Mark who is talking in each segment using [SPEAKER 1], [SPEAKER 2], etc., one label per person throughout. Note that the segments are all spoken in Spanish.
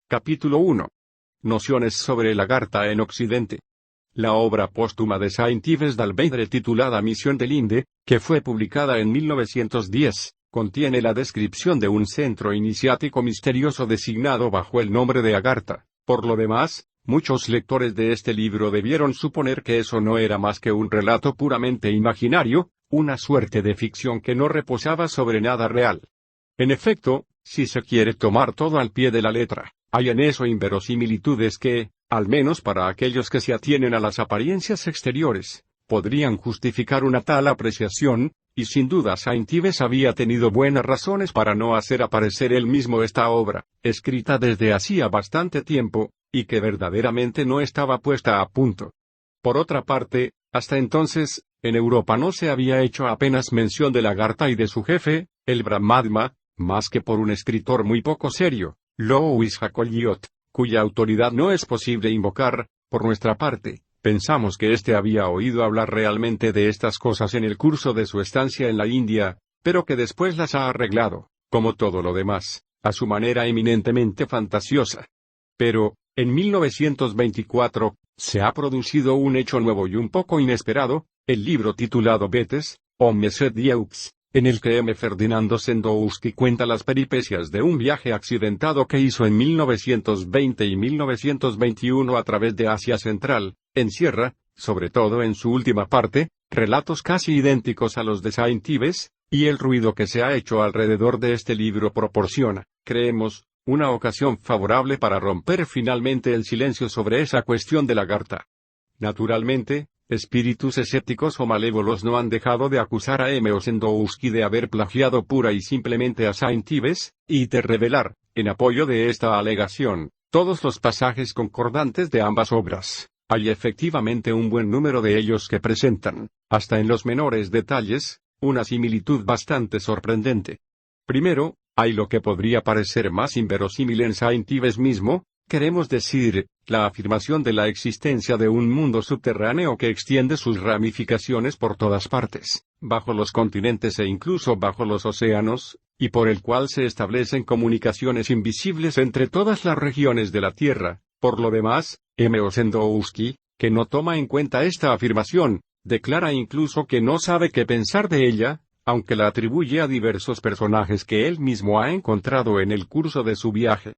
[SPEAKER 1] Capítulo 1. Nociones sobre el Agartha en Occidente. La obra póstuma de Saint-Yves d'Albedre titulada Misión del Inde, que fue publicada en 1910, contiene la descripción de un centro iniciático misterioso designado bajo el nombre de Agartha. Por lo demás, muchos lectores de este libro debieron suponer que eso no era más que un relato puramente imaginario, una suerte de ficción que no reposaba sobre nada real. En efecto, si se quiere tomar todo al pie de la letra, hay en eso inverosimilitudes que, al menos para aquellos que se atienen a las apariencias exteriores, podrían justificar una tal apreciación, y sin duda Saint-Yves había tenido buenas razones para no hacer aparecer él mismo esta obra, escrita desde hacía bastante tiempo, y que verdaderamente no estaba puesta a punto. Por otra parte, hasta entonces, en Europa no se había hecho apenas mención del Agartha y de su jefe, el Brahmadma, más que por un escritor muy poco serio, Louis Jacoliot, cuya autoridad no es posible invocar. Por nuestra parte, pensamos que éste había oído hablar realmente de estas cosas en el curso de su estancia en la India, pero que después las ha arreglado, como todo lo demás, a su manera eminentemente fantasiosa. Pero, en 1924, se ha producido un hecho nuevo y un poco inesperado, el libro titulado Betes, Hommes et Deux, en el que M. Ferdinando Sendowski cuenta las peripecias de un viaje accidentado que hizo en 1920 y 1921 a través de Asia Central, encierra, sobre todo en su última parte, relatos casi idénticos a los de Saint-Yves, y el ruido que se ha hecho alrededor de este libro proporciona, creemos, una ocasión favorable para romper finalmente el silencio sobre esa cuestión del Agartha. Naturalmente, espíritus escépticos o malévolos no han dejado de acusar a M. Sendowski de haber plagiado pura y simplemente a Saint-Yves, y de revelar, en apoyo de esta alegación, todos los pasajes concordantes de ambas obras. Hay efectivamente un buen número de ellos que presentan, hasta en los menores detalles, una similitud bastante sorprendente. Primero, hay lo que podría parecer más inverosímil en Saint-Yves mismo, queremos decir, la afirmación de la existencia de un mundo subterráneo que extiende sus ramificaciones por todas partes, bajo los continentes e incluso bajo los océanos, y por el cual se establecen comunicaciones invisibles entre todas las regiones de la Tierra. Por lo demás, M. Sendowski, que no toma en cuenta esta afirmación, declara incluso que no sabe qué pensar de ella, aunque la atribuye a diversos personajes que él mismo ha encontrado en el curso de su viaje.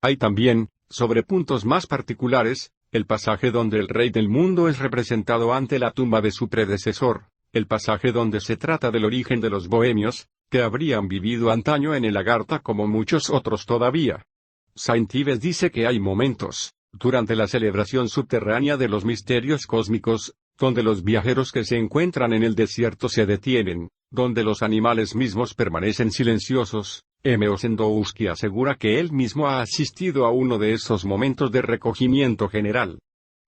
[SPEAKER 1] Hay también, sobre puntos más particulares, el pasaje donde el rey del mundo es representado ante la tumba de su predecesor, el pasaje donde se trata del origen de los bohemios, que habrían vivido antaño en el Agartha como muchos otros todavía. Saint-Yves dice que hay momentos, durante la celebración subterránea de los misterios cósmicos, donde los viajeros que se encuentran en el desierto se detienen, donde los animales mismos permanecen silenciosos. M. Sendowski asegura que él mismo ha asistido a uno de esos momentos de recogimiento general.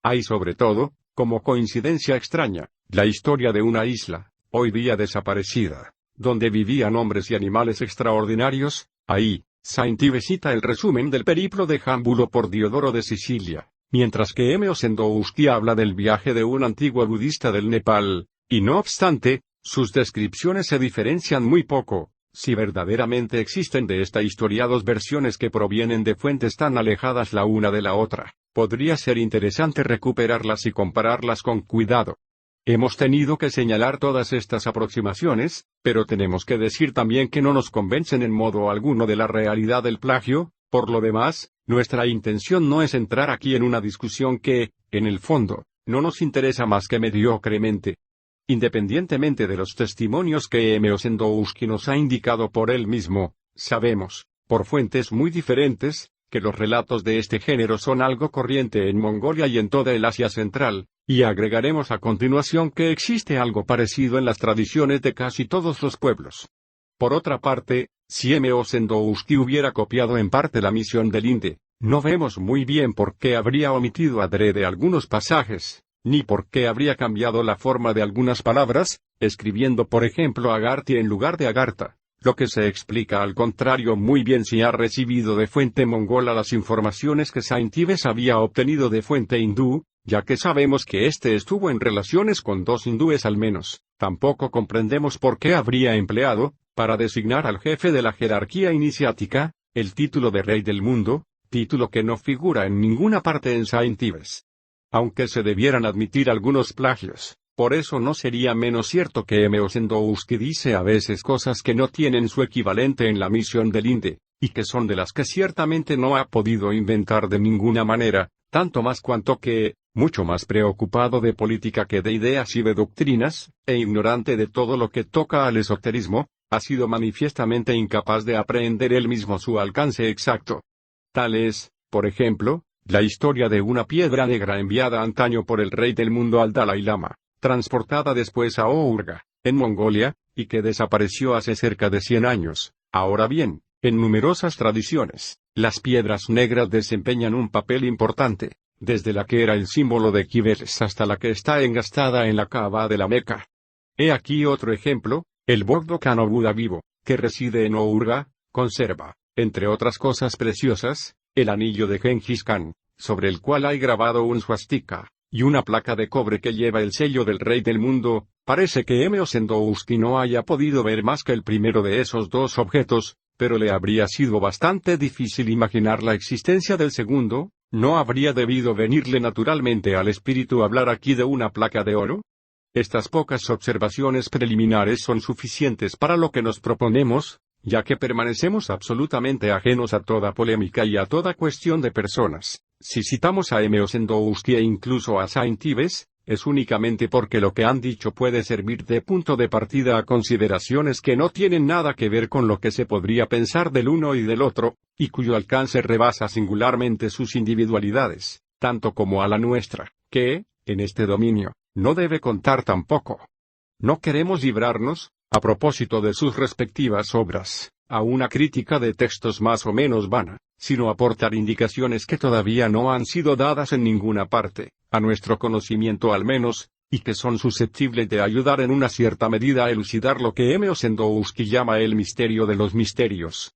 [SPEAKER 1] Hay sobre todo, como coincidencia extraña, la historia de una isla, hoy día desaparecida, donde vivían hombres y animales extraordinarios. Ahí, Saint-Yves cita el resumen del periplo de Jámbulo por Diodoro de Sicilia, mientras que M. Sendowski habla del viaje de un antiguo budista del Nepal, y no obstante, sus descripciones se diferencian muy poco. Si verdaderamente existen de esta historia dos versiones que provienen de fuentes tan alejadas la una de la otra, podría ser interesante recuperarlas y compararlas con cuidado. Hemos tenido que señalar todas estas aproximaciones, pero tenemos que decir también que no nos convencen en modo alguno de la realidad del plagio. Por lo demás, nuestra intención no es entrar aquí en una discusión que, en el fondo, no nos interesa más que mediocremente. Independientemente de los testimonios que M. Sendowski nos ha indicado por él mismo, sabemos, por fuentes muy diferentes, que los relatos de este género son algo corriente en Mongolia y en toda el Asia Central, y agregaremos a continuación que existe algo parecido en las tradiciones de casi todos los pueblos. Por otra parte, si M. Sendowski hubiera copiado en parte la misión del Inde, no vemos muy bien por qué habría omitido adrede algunos pasajes, ni por qué habría cambiado la forma de algunas palabras, escribiendo por ejemplo Agarthi en lugar de Agartha, lo que se explica al contrario muy bien si ha recibido de fuente mongola las informaciones que Saint-Yves había obtenido de fuente hindú, ya que sabemos que éste estuvo en relaciones con dos hindúes al menos. Tampoco comprendemos por qué habría empleado, para designar al jefe de la jerarquía iniciática, el título de rey del mundo, título que no figura en ninguna parte en Saint Ives. Aunque se debieran admitir algunos plagios, por eso no sería menos cierto que M. Ossendowski dice a veces cosas que no tienen su equivalente en la misión del Linde, y que son de las que ciertamente no ha podido inventar de ninguna manera, tanto más cuanto que, mucho más preocupado de política que de ideas y de doctrinas, e ignorante de todo lo que toca al esoterismo, ha sido manifiestamente incapaz de aprehender él mismo su alcance exacto. Tal es, por ejemplo, la historia de una piedra negra enviada antaño por el rey del mundo al Dalai Lama, transportada después a Ourga, en Mongolia, y que desapareció hace cerca de 100 años. Ahora bien, en numerosas tradiciones, las piedras negras desempeñan un papel importante, desde la que era el símbolo de Quiberes hasta la que está engastada en la Kaaba de la Meca. He aquí otro ejemplo, el Bogdo-Kano Buda vivo, que reside en Ourga, conserva, entre otras cosas preciosas, el anillo de Genghis Khan, sobre el cual hay grabado un swastika, y una placa de cobre que lleva el sello del rey del mundo. Parece que M. Ossendowski no haya podido ver más que el primero de esos dos objetos, pero le habría sido bastante difícil imaginar la existencia del segundo. ¿No habría debido venirle naturalmente al espíritu hablar aquí de una placa de oro? Estas pocas observaciones preliminares son suficientes para lo que nos proponemos, ya que permanecemos absolutamente ajenos a toda polémica y a toda cuestión de personas. Si citamos a M. Ossendowski e incluso a Saint Ives, es únicamente porque lo que han dicho puede servir de punto de partida a consideraciones que no tienen nada que ver con lo que se podría pensar del uno y del otro, y cuyo alcance rebasa singularmente sus individualidades, tanto como a la nuestra, que, en este dominio, no debe contar tampoco. No queremos librarnos, a propósito de sus respectivas obras, a una crítica de textos más o menos vana, sino aportar indicaciones que todavía no han sido dadas en ninguna parte, a nuestro conocimiento al menos, y que son susceptibles de ayudar en una cierta medida a elucidar lo que M. Ossendowski llama el misterio de los misterios.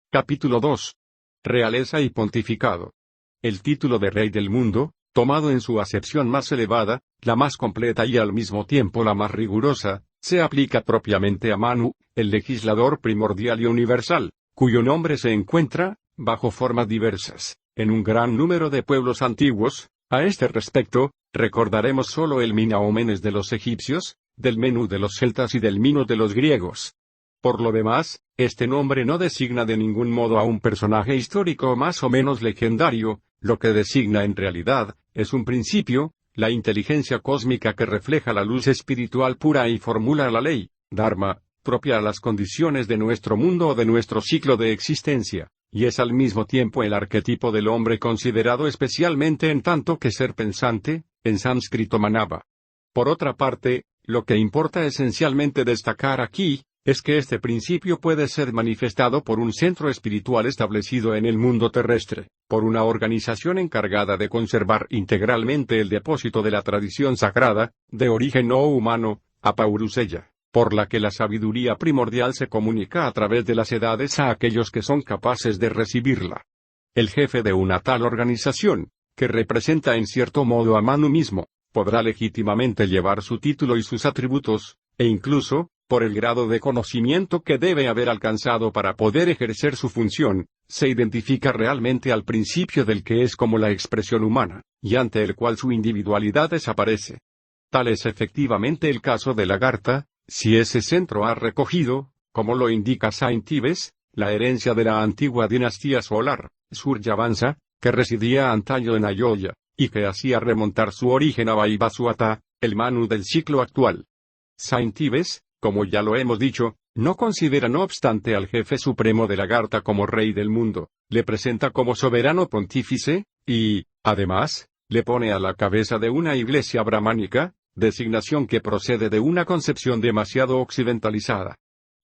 [SPEAKER 1] Capítulo 2. Realeza y pontificado. El título de Rey del Mundo, tomado en su acepción más elevada, la más completa y al mismo tiempo la más rigurosa, se aplica propiamente a Manu, el legislador primordial y universal, cuyo nombre se encuentra, bajo formas diversas, en un gran número de pueblos antiguos. A este respecto, recordaremos solo el Minaómenes de los egipcios, del Menú de los celtas y del Minos de los griegos. Por lo demás, este nombre no designa de ningún modo a un personaje histórico más o menos legendario. Lo que designa en realidad, es un principio, la inteligencia cósmica que refleja la luz espiritual pura y formula la ley, Dharma, propia a las condiciones de nuestro mundo o de nuestro ciclo de existencia, y es al mismo tiempo el arquetipo del hombre considerado especialmente en tanto que ser pensante, en sánscrito manava. Por otra parte, lo que importa esencialmente destacar aquí, es que este principio puede ser manifestado por un centro espiritual establecido en el mundo terrestre, por una organización encargada de conservar integralmente el depósito de la tradición sagrada, de origen no humano, Apauruseya, por la que la sabiduría primordial se comunica a través de las edades a aquellos que son capaces de recibirla. El jefe de una tal organización, que representa en cierto modo a Manu mismo, podrá legítimamente llevar su título y sus atributos, e incluso, por el grado de conocimiento que debe haber alcanzado para poder ejercer su función, se identifica realmente al principio del que es como la expresión humana, y ante el cual su individualidad desaparece. Tal es efectivamente el caso de Lagarta, si ese centro ha recogido, como lo indica Saint Ives, la herencia de la antigua dinastía solar, Suryavansa, que residía antaño en Ayodhya, y que hacía remontar su origen a Vaivasvata, el Manu del ciclo actual. Saint Ives, como ya lo hemos dicho, no considera no obstante al jefe supremo de Lagarta como rey del mundo, le presenta como soberano pontífice, y, además, le pone a la cabeza de una iglesia brahmánica, designación que procede de una concepción demasiado occidentalizada.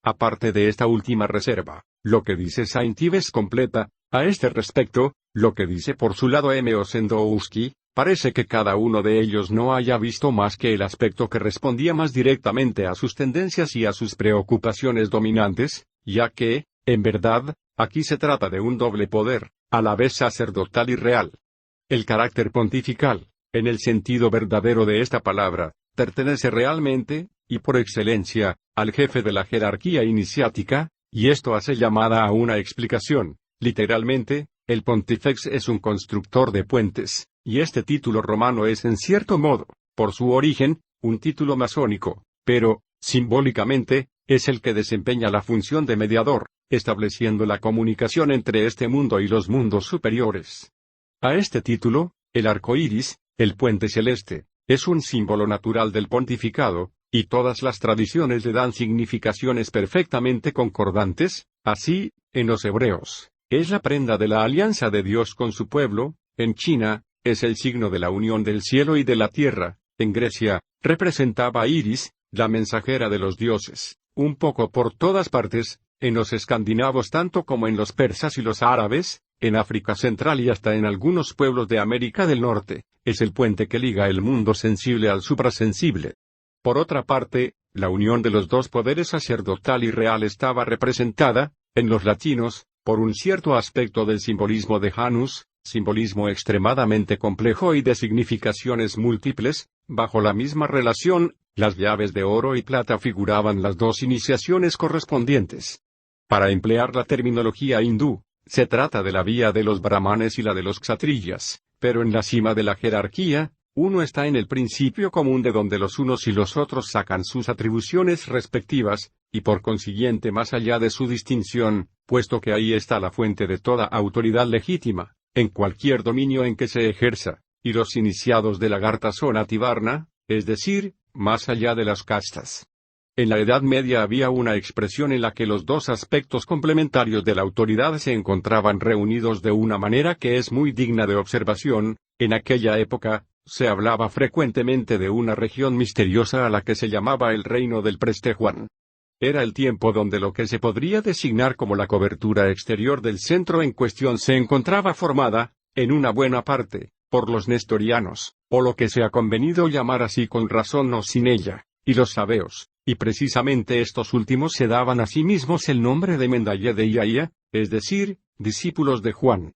[SPEAKER 1] Aparte de esta última reserva, lo que dice Saint Ives completa, a este respecto, lo que dice por su lado M. Ossendowski. Parece que cada uno de ellos no haya visto más que el aspecto que respondía más directamente a sus tendencias y a sus preocupaciones dominantes, ya que, en verdad, aquí se trata de un doble poder, a la vez sacerdotal y real. El carácter pontifical, en el sentido verdadero de esta palabra, pertenece realmente, y por excelencia, al jefe de la jerarquía iniciática, y esto hace llamada a una explicación, literalmente, El Pontifex es un constructor de puentes, y este título romano es en cierto modo, por su origen, un título masónico, pero, simbólicamente, es el que desempeña la función de mediador, estableciendo la comunicación entre este mundo y los mundos superiores. A este título, el arco iris, el puente celeste, es un símbolo natural del pontificado, y todas las tradiciones le dan significaciones perfectamente concordantes. Así, en los hebreos, es la prenda de la alianza de Dios con su pueblo; en China, es el signo de la unión del cielo y de la tierra; en Grecia, representaba a Iris, la mensajera de los dioses; un poco por todas partes, en los escandinavos tanto como en los persas y los árabes, en África Central y hasta en algunos pueblos de América del Norte, es el puente que liga el mundo sensible al suprasensible. Por otra parte, la unión de los dos poderes sacerdotal y real estaba representada, en los latinos, por un cierto aspecto del simbolismo de Janus, simbolismo extremadamente complejo y de significaciones múltiples. Bajo la misma relación, las llaves de oro y plata figuraban las dos iniciaciones correspondientes. Para emplear la terminología hindú, se trata de la vía de los brahmanes y la de los kshatriyas, pero en la cima de la jerarquía, uno está en el principio común de donde los unos y los otros sacan sus atribuciones respectivas, y por consiguiente más allá de su distinción, puesto que ahí está la fuente de toda autoridad legítima, en cualquier dominio en que se ejerza, y los iniciados de la Garta son Ativarna, es decir, más allá de las castas. En la Edad Media había una expresión en la que los dos aspectos complementarios de la autoridad se encontraban reunidos de una manera que es muy digna de observación. En aquella época, se hablaba frecuentemente de una región misteriosa a la que se llamaba el reino del Prestejuan. Era el tiempo donde lo que se podría designar como la cobertura exterior del centro en cuestión se encontraba formada, en una buena parte, por los nestorianos, o lo que se ha convenido llamar así con razón o sin ella, y los sabeos, y precisamente estos últimos se daban a sí mismos el nombre de Mendaye de Iaia, es decir, discípulos de Juan.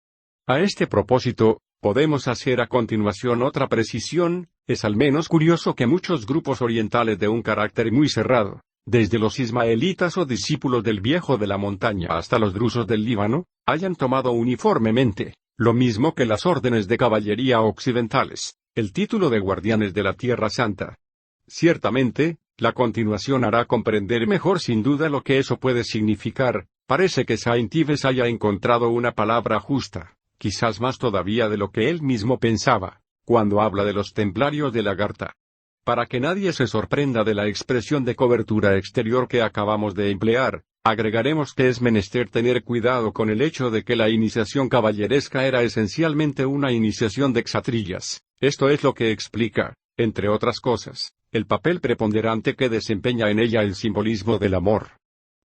[SPEAKER 1] A este propósito, podemos hacer a continuación otra precisión. Es al menos curioso que muchos grupos orientales de un carácter muy cerrado, desde los ismaelitas o discípulos del viejo de la montaña hasta los drusos del Líbano, hayan tomado uniformemente, lo mismo que las órdenes de caballería occidentales, el título de guardianes de la Tierra Santa. Ciertamente, la continuación hará comprender mejor sin duda lo que eso puede significar. Parece que Saint Ives haya encontrado una palabra justa, quizás más todavía de lo que él mismo pensaba, cuando habla de los templarios de la Garta. Para que nadie se sorprenda de la expresión de cobertura exterior que acabamos de emplear, agregaremos que es menester tener cuidado con el hecho de que la iniciación caballeresca era esencialmente una iniciación de kshatriyas. Esto es lo que explica, entre otras cosas, el papel preponderante que desempeña en ella el simbolismo del amor.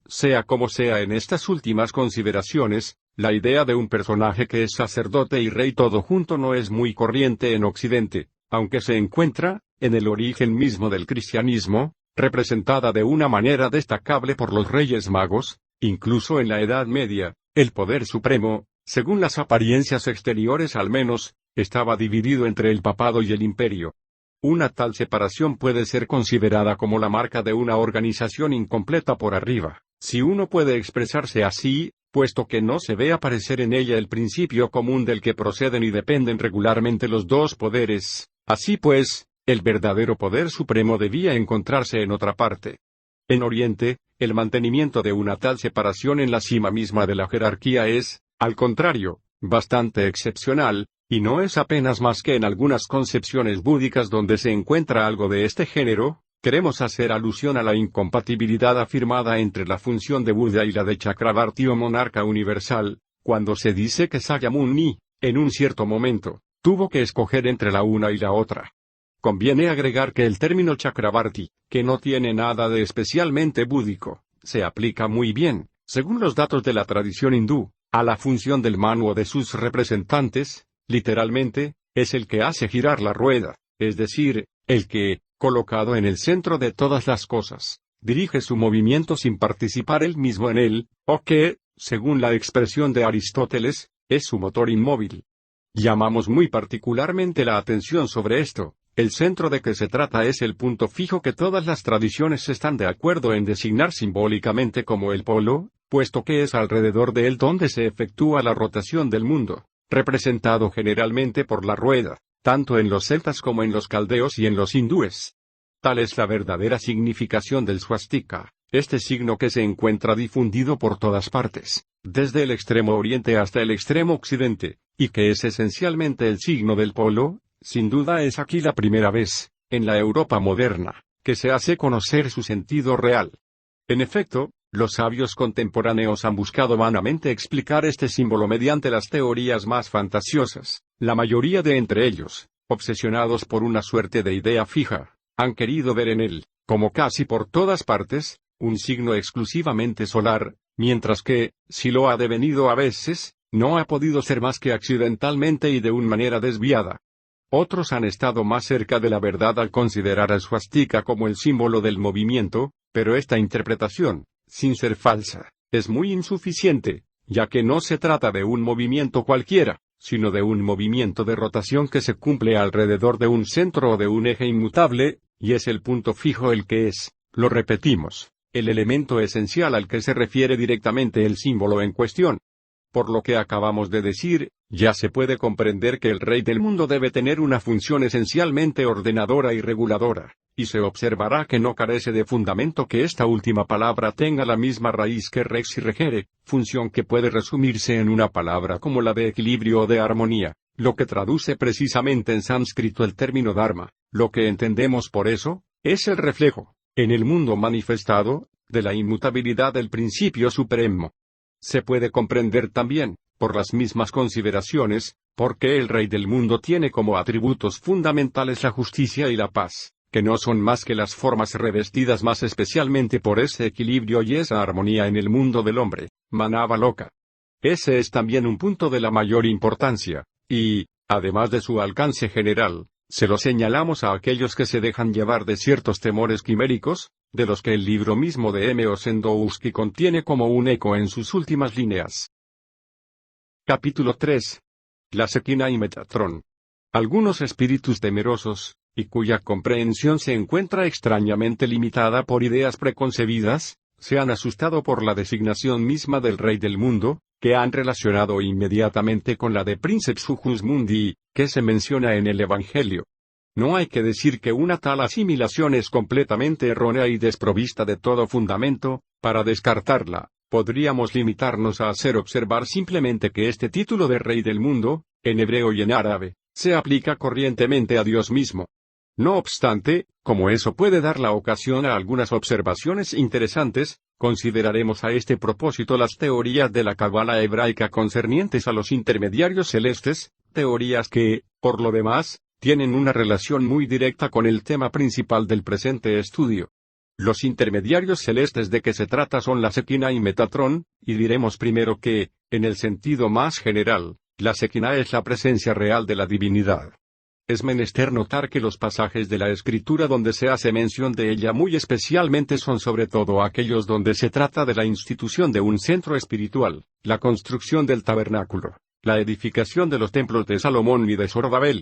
[SPEAKER 1] Sea como sea, en estas últimas consideraciones, la idea de un personaje que es sacerdote y rey todo junto no es muy corriente en Occidente, aunque se encuentra, en el origen mismo del cristianismo, representada de una manera destacable por los Reyes Magos. Incluso en la Edad Media, el poder supremo, según las apariencias exteriores al menos, estaba dividido entre el papado y el imperio. Una tal separación puede ser considerada como la marca de una organización incompleta por arriba, si uno puede expresarse así, puesto que no se ve aparecer en ella el principio común del que proceden y dependen regularmente los dos poderes. Así pues, el verdadero poder supremo debía encontrarse en otra parte. En Oriente, el mantenimiento de una tal separación en la cima misma de la jerarquía es, al contrario, bastante excepcional, y no es apenas más que en algunas concepciones búdicas donde se encuentra algo de este género. Queremos hacer alusión a la incompatibilidad afirmada entre la función de Buda y la de Chakravarti o monarca universal, cuando se dice que Sakyamuni, en un cierto momento, tuvo que escoger entre la una y la otra. Conviene agregar que el término Chakravarti, que no tiene nada de especialmente búdico, se aplica muy bien, según los datos de la tradición hindú, a la función del Manu o de sus representantes. Literalmente, es el que hace girar la rueda, es decir, el que, colocado en el centro de todas las cosas, dirige su movimiento sin participar él mismo en él, o que, según la expresión de Aristóteles, es su motor inmóvil. Llamamos muy particularmente la atención sobre esto. El centro de que se trata es el punto fijo que todas las tradiciones están de acuerdo en designar simbólicamente como el polo, puesto que es alrededor de él donde se efectúa la rotación del mundo, representado generalmente por la rueda, tanto en los celtas como en los caldeos y en los hindúes. Tal es la verdadera significación del swastika, este signo que se encuentra difundido por todas partes, desde el extremo oriente hasta el extremo occidente, y que es esencialmente el signo del polo. Sin duda es aquí la primera vez, en la Europa moderna, que se hace conocer su sentido real. En efecto, los sabios contemporáneos han buscado vanamente explicar este símbolo mediante las teorías más fantasiosas. La mayoría de entre ellos, obsesionados por una suerte de idea fija, han querido ver en él, como casi por todas partes, un signo exclusivamente solar, mientras que, si lo ha devenido a veces, no ha podido ser más que accidentalmente y de una manera desviada. Otros han estado más cerca de la verdad al considerar al swastika como el símbolo del movimiento, pero esta interpretación, sin ser falsa, es muy insuficiente, ya que no se trata de un movimiento cualquiera, sino de un movimiento de rotación que se cumple alrededor de un centro o de un eje inmutable, y es el punto fijo el que es, lo repetimos, el elemento esencial al que se refiere directamente el símbolo en cuestión. Por lo que acabamos de decir, ya se puede comprender que el rey del mundo debe tener una función esencialmente ordenadora y reguladora, y se observará que no carece de fundamento que esta última palabra tenga la misma raíz que rex y regere, función que puede resumirse en una palabra como la de equilibrio o de armonía, lo que traduce precisamente en sánscrito el término dharma. Lo que entendemos por eso, es el reflejo, en el mundo manifestado, de la inmutabilidad del principio supremo. Se puede comprender también, por las mismas consideraciones, por qué el rey del mundo tiene como atributos fundamentales la justicia y la paz, que no son más que las formas revestidas más especialmente por ese equilibrio y esa armonía en el mundo del hombre, Manava Loka. Ese es también un punto de la mayor importancia, y, además de su alcance general, se lo señalamos a aquellos que se dejan llevar de ciertos temores quiméricos, de los que el libro mismo de M. Ossendowski contiene como un eco en sus últimas líneas. Capítulo 3. La Shekinah y Metatron. Algunos espíritus temerosos, y cuya comprensión se encuentra extrañamente limitada por ideas preconcebidas, se han asustado por la designación misma del Rey del Mundo, que han relacionado inmediatamente con la de Princeps Hujus Mundi, que se menciona en el Evangelio. No hay que decir que una tal asimilación es completamente errónea y desprovista de todo fundamento. Para descartarla, podríamos limitarnos a hacer observar simplemente que este título de Rey del Mundo, en hebreo y en árabe, se aplica corrientemente a Dios mismo. No obstante, como eso puede dar la ocasión a algunas observaciones interesantes, consideraremos a este propósito las teorías de la Cábala hebraica concernientes a los intermediarios celestes, teorías que, por lo demás, tienen una relación muy directa con el tema principal del presente estudio. Los intermediarios celestes de que se trata son la Shekinah y Metatron, y diremos primero que, en el sentido más general, la Shekinah es la presencia real de la divinidad. Es menester notar que los pasajes de la Escritura donde se hace mención de ella muy especialmente son sobre todo aquellos donde se trata de la institución de un centro espiritual, la construcción del tabernáculo, la edificación de los templos de Salomón y de Zorobabel.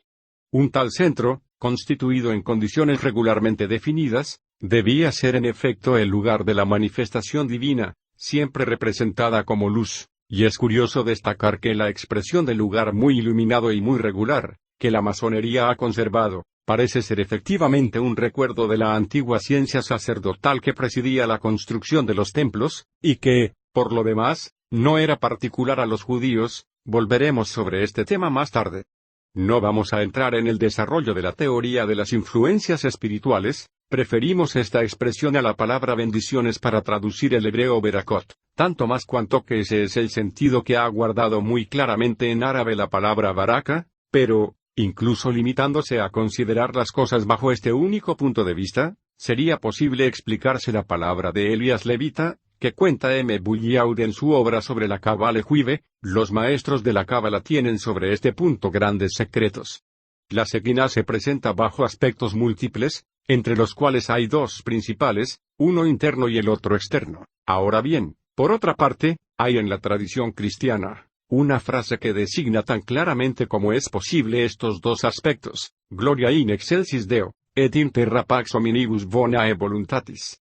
[SPEAKER 1] Un tal centro, constituido en condiciones regularmente definidas, debía ser en efecto el lugar de la manifestación divina, siempre representada como luz, y es curioso destacar que la expresión del lugar muy iluminado y muy regular, que la masonería ha conservado, parece ser efectivamente un recuerdo de la antigua ciencia sacerdotal que presidía la construcción de los templos, y que, por lo demás, no era particular a los judíos. Volveremos sobre este tema más tarde. No vamos a entrar en el desarrollo de la teoría de las influencias espirituales, preferimos esta expresión a la palabra bendiciones para traducir el hebreo berakot, tanto más cuanto que ese es el sentido que ha guardado muy claramente en árabe la palabra baraka, pero, incluso limitándose a considerar las cosas bajo este único punto de vista, sería posible explicarse la palabra de Elías Levita, que cuenta M. Bulliaud en su obra sobre la Cábala Juive. Los maestros de la Cábala tienen sobre este punto grandes secretos. La Shekinah se presenta bajo aspectos múltiples, entre los cuales hay dos principales, uno interno y el otro externo. Ahora bien, por otra parte, hay en la tradición cristiana una frase que designa tan claramente como es posible estos dos aspectos: Gloria in excelsis Deo, et in terra pax hominibus bonae voluntatis.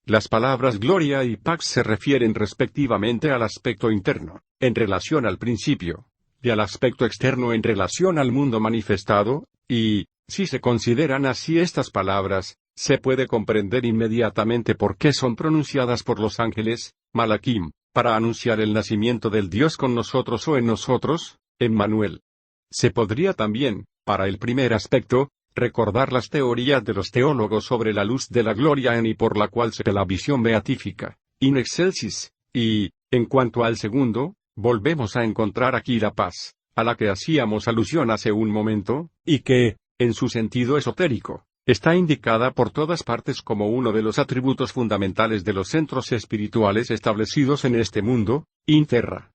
[SPEAKER 1] Las palabras gloria y pax se refieren respectivamente al aspecto interno, en relación al principio, y al aspecto externo en relación al mundo manifestado, y, si se consideran así estas palabras, se puede comprender inmediatamente por qué son pronunciadas por los ángeles, Malaquim, para anunciar el nacimiento del Dios con nosotros o en nosotros, Emmanuel. Se podría también, para el primer aspecto, recordar las teorías de los teólogos sobre la luz de la gloria en y por la cual se la visión beatífica, in excelsis, y, en cuanto al segundo, volvemos a encontrar aquí la paz, a la que hacíamos alusión hace un momento, y que, en su sentido esotérico, está indicada por todas partes como uno de los atributos fundamentales de los centros espirituales establecidos en este mundo, in terra.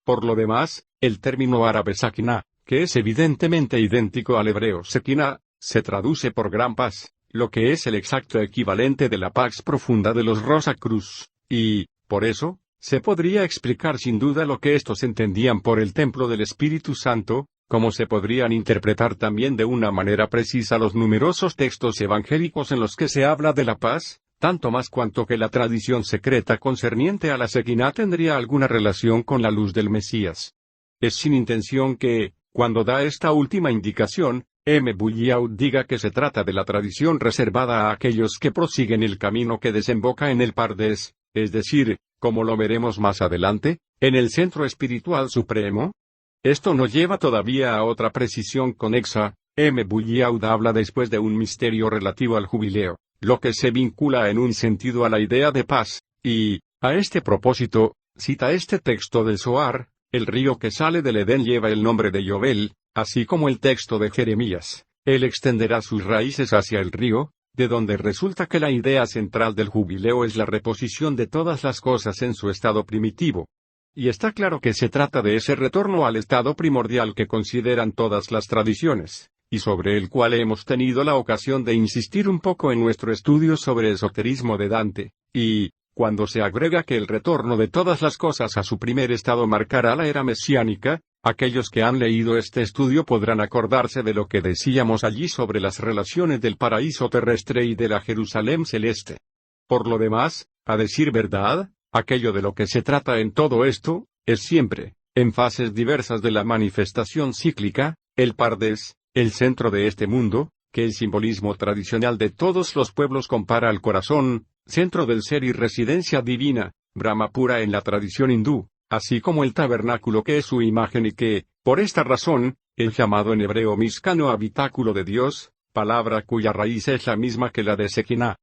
[SPEAKER 1] Por lo demás, el término árabe sakinah, que es evidentemente idéntico al hebreo sekinah, se traduce por gran paz, lo que es el exacto equivalente de la pax profunda de los Rosacruz, y, por eso, se podría explicar sin duda lo que estos entendían por el templo del Espíritu Santo, como se podrían interpretar también de una manera precisa los numerosos textos evangélicos en los que se habla de la paz, tanto más cuanto que la tradición secreta concerniente a la Sequiná tendría alguna relación con la luz del Mesías. Es sin intención que, cuando da esta última indicación, M. Bulliaud diga que se trata de la tradición reservada a aquellos que prosiguen el camino que desemboca en el Pardes, es decir, como lo veremos más adelante, en el centro espiritual supremo. Esto nos lleva todavía a otra precisión conexa. M. Bulliaud habla después de un misterio relativo al jubileo, lo que se vincula en un sentido a la idea de paz, y, a este propósito, cita este texto del Zohar: el río que sale del Edén lleva el nombre de Yobel, así como el texto de Jeremías, él extenderá sus raíces hacia el río, de donde resulta que la idea central del jubileo es la reposición de todas las cosas en su estado primitivo. Y está claro que se trata de ese retorno al estado primordial que consideran todas las tradiciones, y sobre el cual hemos tenido la ocasión de insistir un poco en nuestro estudio sobre esoterismo de Dante, y, cuando se agrega que el retorno de todas las cosas a su primer estado marcará la era mesiánica, aquellos que han leído este estudio podrán acordarse de lo que decíamos allí sobre las relaciones del paraíso terrestre y de la Jerusalén celeste. Por lo demás, a decir verdad, aquello de lo que se trata en todo esto, es siempre, en fases diversas de la manifestación cíclica, el Pardes, el centro de este mundo, que el simbolismo tradicional de todos los pueblos compara al corazón, centro del ser y residencia divina, Brahmapura en la tradición hindú, así como el tabernáculo que es su imagen y que, por esta razón, es llamado en hebreo Mishkan o habitáculo de Dios, palabra cuya raíz es la misma que la de Sequiná.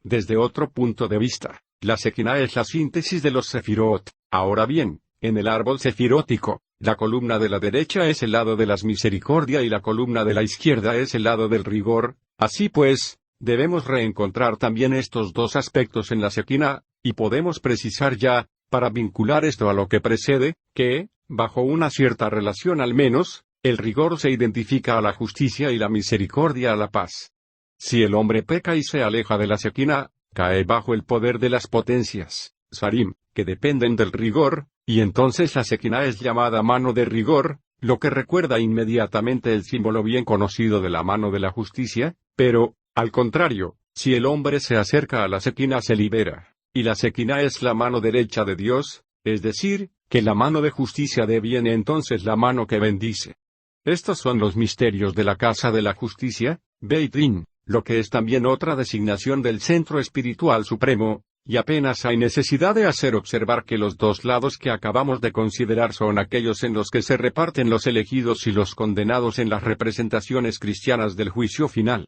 [SPEAKER 1] Desde otro punto de vista, la Sequiná es la síntesis de los sefirot. Ahora bien, en el árbol sefirótico, la columna de la derecha es el lado de las misericordia y la columna de la izquierda es el lado del rigor. Así pues, debemos reencontrar también estos dos aspectos en la Sequiná, y podemos precisar ya, para vincular esto a lo que precede, que, bajo una cierta relación al menos, el rigor se identifica a la justicia y la misericordia a la paz. Si el hombre peca y se aleja de la Sequiná, cae bajo el poder de las potencias, Sarim, que dependen del rigor, y entonces la Sequiná es llamada mano de rigor, lo que recuerda inmediatamente el símbolo bien conocido de la mano de la justicia, pero, al contrario, si el hombre se acerca a la Sequiná se libera, y la Sequiná es la mano derecha de Dios, es decir, que la mano de justicia deviene entonces la mano que bendice. Estos son los misterios de la casa de la justicia, Beit Din, lo que es también otra designación del centro espiritual supremo, y apenas hay necesidad de hacer observar que los dos lados que acabamos de considerar son aquellos en los que se reparten los elegidos y los condenados en las representaciones cristianas del juicio final.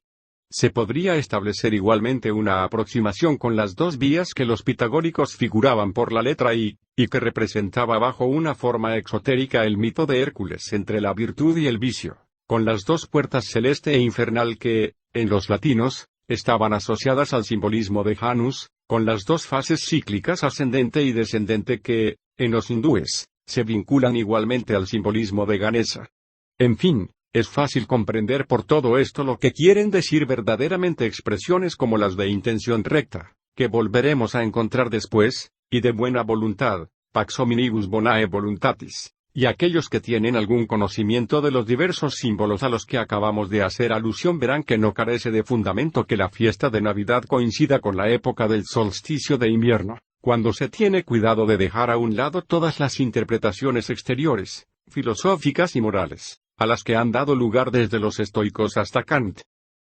[SPEAKER 1] Se podría establecer igualmente una aproximación con las dos vías que los pitagóricos figuraban por la letra I, y que representaba bajo una forma exotérica el mito de Hércules entre la virtud y el vicio, con las dos puertas celeste e infernal que, en los latinos, estaban asociadas al simbolismo de Janus, con las dos fases cíclicas ascendente y descendente que, en los hindúes, se vinculan igualmente al simbolismo de Ganesa. En fin, es fácil comprender por todo esto lo que quieren decir verdaderamente expresiones como las de intención recta, que volveremos a encontrar después, y de buena voluntad, pax hominibus bonae voluntatis, y aquellos que tienen algún conocimiento de los diversos símbolos a los que acabamos de hacer alusión verán que no carece de fundamento que la fiesta de Navidad coincida con la época del solsticio de invierno, cuando se tiene cuidado de dejar a un lado todas las interpretaciones exteriores, filosóficas y morales, a las que han dado lugar desde los estoicos hasta Kant.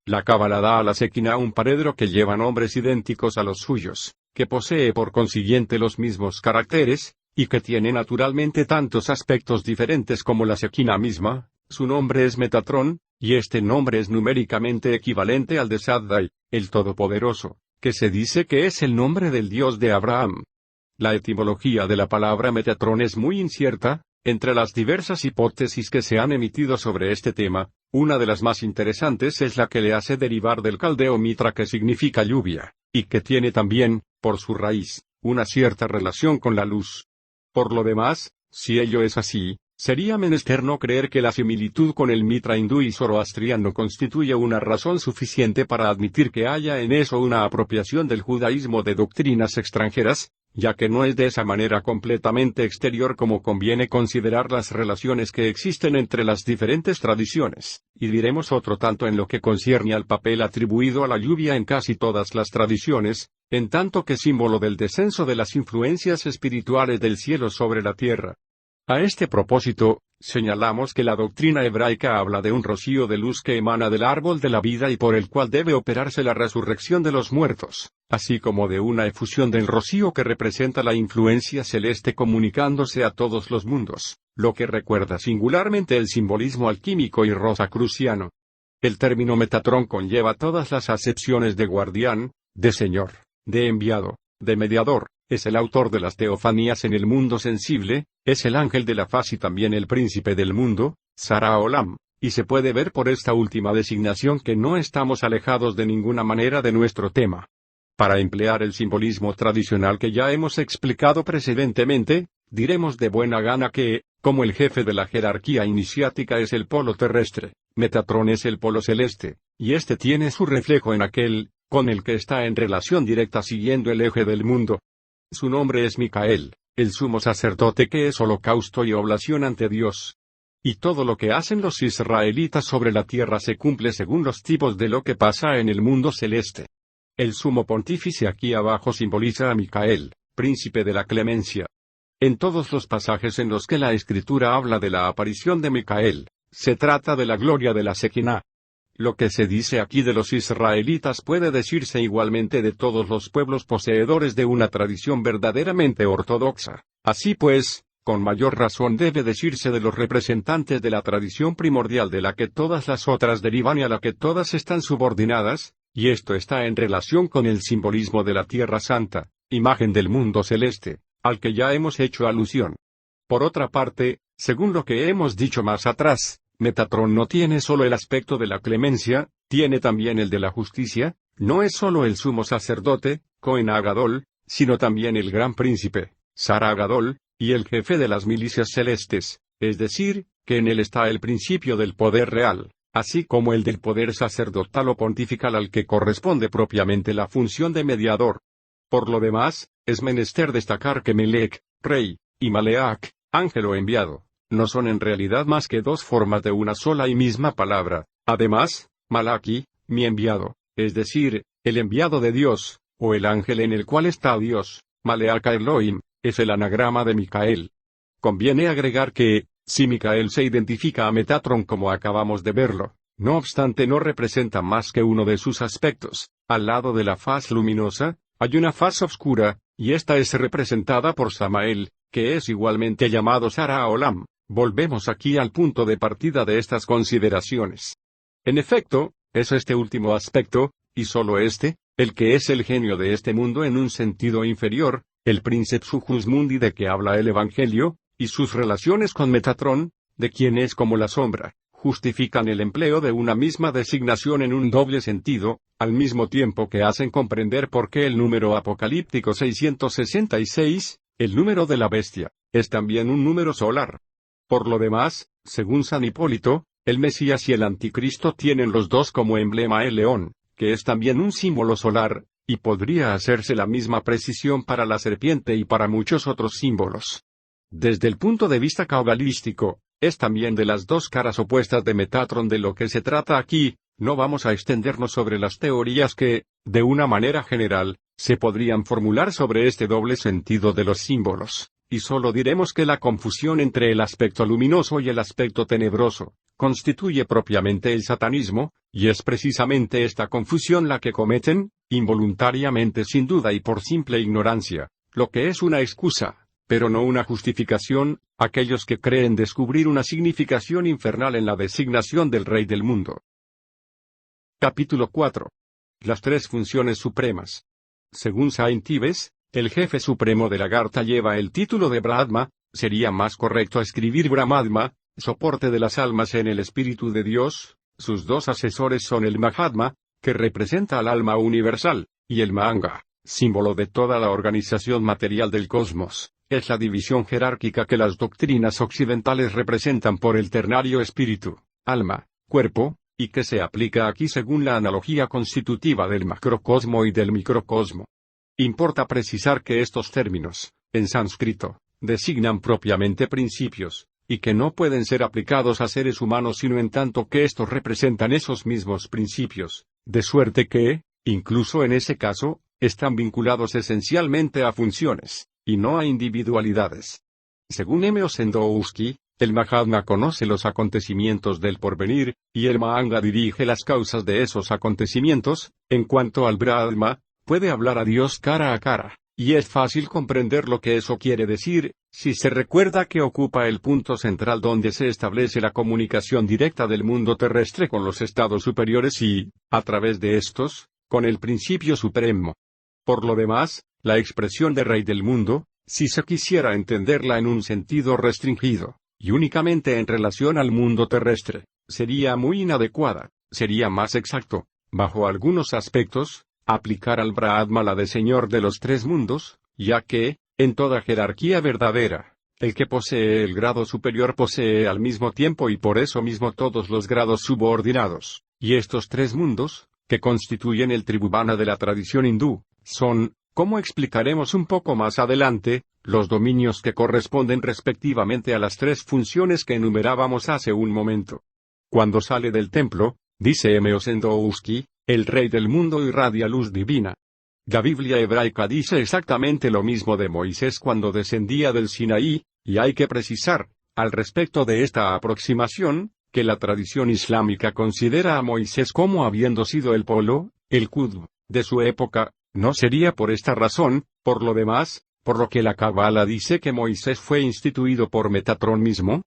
[SPEAKER 1] La Cábala da a la Shekinah un paredro que lleva nombres idénticos a los suyos, que posee por consiguiente los mismos caracteres, y que tiene naturalmente tantos aspectos diferentes como la Shekinah misma. Su nombre es Metatrón, y este nombre es numéricamente equivalente al de Shaddai, el Todopoderoso, que se dice que es el nombre del Dios de Abraham. La etimología de la palabra Metatrón es muy incierta. Entre las diversas hipótesis que se han emitido sobre este tema, una de las más interesantes es la que le hace derivar del caldeo mitra, que significa lluvia, y que tiene también, por su raíz, una cierta relación con la luz. Por lo demás, si ello es así, sería menester no creer que la similitud con el mitra hindú y zoroastriano constituye una razón suficiente para admitir que haya en eso una apropiación del judaísmo de doctrinas extranjeras, ya que no es de esa manera completamente exterior como conviene considerar las relaciones que existen entre las diferentes tradiciones, y diremos otro tanto en lo que concierne al papel atribuido a la lluvia en casi todas las tradiciones, en tanto que símbolo del descenso de las influencias espirituales del cielo sobre la tierra. A este propósito, señalamos que la doctrina hebraica habla de un rocío de luz que emana del árbol de la vida y por el cual debe operarse la resurrección de los muertos, así como de una efusión del rocío que representa la influencia celeste comunicándose a todos los mundos, lo que recuerda singularmente el simbolismo alquímico y rosacruciano. El término Metatrón conlleva todas las acepciones de guardián, de señor, de enviado, de mediador. Es el autor de las teofanías en el mundo sensible, es el ángel de la faz y también el príncipe del mundo, Sara Olam, y se puede ver por esta última designación que no estamos alejados de ninguna manera de nuestro tema. Para emplear el simbolismo tradicional que ya hemos explicado precedentemente, diremos de buena gana que, como el jefe de la jerarquía iniciática es el polo terrestre, Metatrón es el polo celeste, y este tiene su reflejo en aquel, con el que está en relación directa siguiendo el eje del mundo. Su nombre es Micael, el sumo sacerdote que es holocausto y oblación ante Dios. Y todo lo que hacen los israelitas sobre la tierra se cumple según los tipos de lo que pasa en el mundo celeste. El sumo pontífice aquí abajo simboliza a Micael, príncipe de la clemencia. En todos los pasajes en los que la Escritura habla de la aparición de Micael, se trata de la gloria de la Shekinah. Lo que se dice aquí de los israelitas puede decirse igualmente de todos los pueblos poseedores de una tradición verdaderamente ortodoxa. Así pues, con mayor razón debe decirse de los representantes de la tradición primordial de la que todas las otras derivan y a la que todas están subordinadas, y esto está en relación con el simbolismo de la Tierra Santa, imagen del mundo celeste, al que ya hemos hecho alusión. Por otra parte, según lo que hemos dicho más atrás, Metatrón no tiene solo el aspecto de la clemencia, tiene también el de la justicia, no es solo el sumo sacerdote, Cohen Agadol, sino también el gran príncipe, Sara Agadol, y el jefe de las milicias celestes, es decir, que en él está el principio del poder real, así como el del poder sacerdotal o pontifical al que corresponde propiamente la función de mediador. Por lo demás, es menester destacar que Melech, rey, y Maleach, ángel o enviado, no son en realidad más que dos formas de una sola y misma palabra. Además, Malaki, mi enviado, es decir, el enviado de Dios, o el ángel en el cual está Dios, Maleach Elohim, es el anagrama de Micael. Conviene agregar que, si Micael se identifica a Metatrón como acabamos de verlo, no obstante no representa más que uno de sus aspectos. Al lado de la faz luminosa, hay una faz oscura, y esta es representada por Samael, que es igualmente llamado Sara Olam. Volvemos aquí al punto de partida de estas consideraciones. En efecto, es este último aspecto, y solo este, el que es el genio de este mundo en un sentido inferior, el Princeps Hujus Mundi de que habla el Evangelio, y sus relaciones con Metatrón, de quien es como la sombra, justifican el empleo de una misma designación en un doble sentido, al mismo tiempo que hacen comprender por qué el número apocalíptico 666, el número de la bestia, es también un número solar. Por lo demás, según San Hipólito, el Mesías y el Anticristo tienen los dos como emblema el león, que es también un símbolo solar, y podría hacerse la misma precisión para la serpiente y para muchos otros símbolos. Desde el punto de vista cabalístico, es también de las dos caras opuestas de Metatron de lo que se trata aquí. No vamos a extendernos sobre las teorías que, de una manera general, se podrían formular sobre este doble sentido de los símbolos, y solo diremos que la confusión entre el aspecto luminoso y el aspecto tenebroso, constituye propiamente el satanismo, y es precisamente esta confusión la que cometen, involuntariamente sin duda y por simple ignorancia, lo que es una excusa, pero no una justificación, aquellos que creen descubrir una significación infernal en la designación del Rey del mundo. Capítulo 4. Las tres funciones supremas. Según Saint Ives, el jefe supremo de Lagarta lleva el título de Brahma, sería más correcto escribir Brahmadma, soporte de las almas en el Espíritu de Dios. Sus dos asesores son el Mahatma, que representa al alma universal, y el Mahanga, símbolo de toda la organización material del cosmos. Es la división jerárquica que las doctrinas occidentales representan por el ternario espíritu, alma, cuerpo, y que se aplica aquí según la analogía constitutiva del macrocosmo y del microcosmo. Importa precisar que estos términos, en sánscrito, designan propiamente principios, y que no pueden ser aplicados a seres humanos sino en tanto que estos representan esos mismos principios, de suerte que, incluso en ese caso, están vinculados esencialmente a funciones, y no a individualidades. Según M. Ossendowski, el Mahatma conoce los acontecimientos del porvenir, y el Mahanga dirige las causas de esos acontecimientos. En cuanto al Brahma, puede hablar a Dios cara a cara, y es fácil comprender lo que eso quiere decir, si se recuerda que ocupa el punto central donde se establece la comunicación directa del mundo terrestre con los estados superiores y, a través de estos, con el principio supremo. Por lo demás, la expresión de Rey del mundo, si se quisiera entenderla en un sentido restringido, y únicamente en relación al mundo terrestre, sería muy inadecuada. Sería más exacto, bajo algunos aspectos, aplicar al Brahma la de Señor de los tres mundos, ya que, en toda jerarquía verdadera, el que posee el grado superior posee al mismo tiempo y por eso mismo todos los grados subordinados, y estos tres mundos, que constituyen el tribhuvana de la tradición hindú, son, como explicaremos un poco más adelante, los dominios que corresponden respectivamente a las tres funciones que enumerábamos hace un momento. Cuando sale del templo, dice M. Ossendowski, el Rey del mundo irradia luz divina. La Biblia hebraica dice exactamente lo mismo de Moisés cuando descendía del Sinaí, y hay que precisar, al respecto de esta aproximación, que la tradición islámica considera a Moisés como habiendo sido el polo, el qutb, de su época. No sería por esta razón, por lo demás, por lo que la Cábala dice que Moisés fue instituido por Metatron mismo.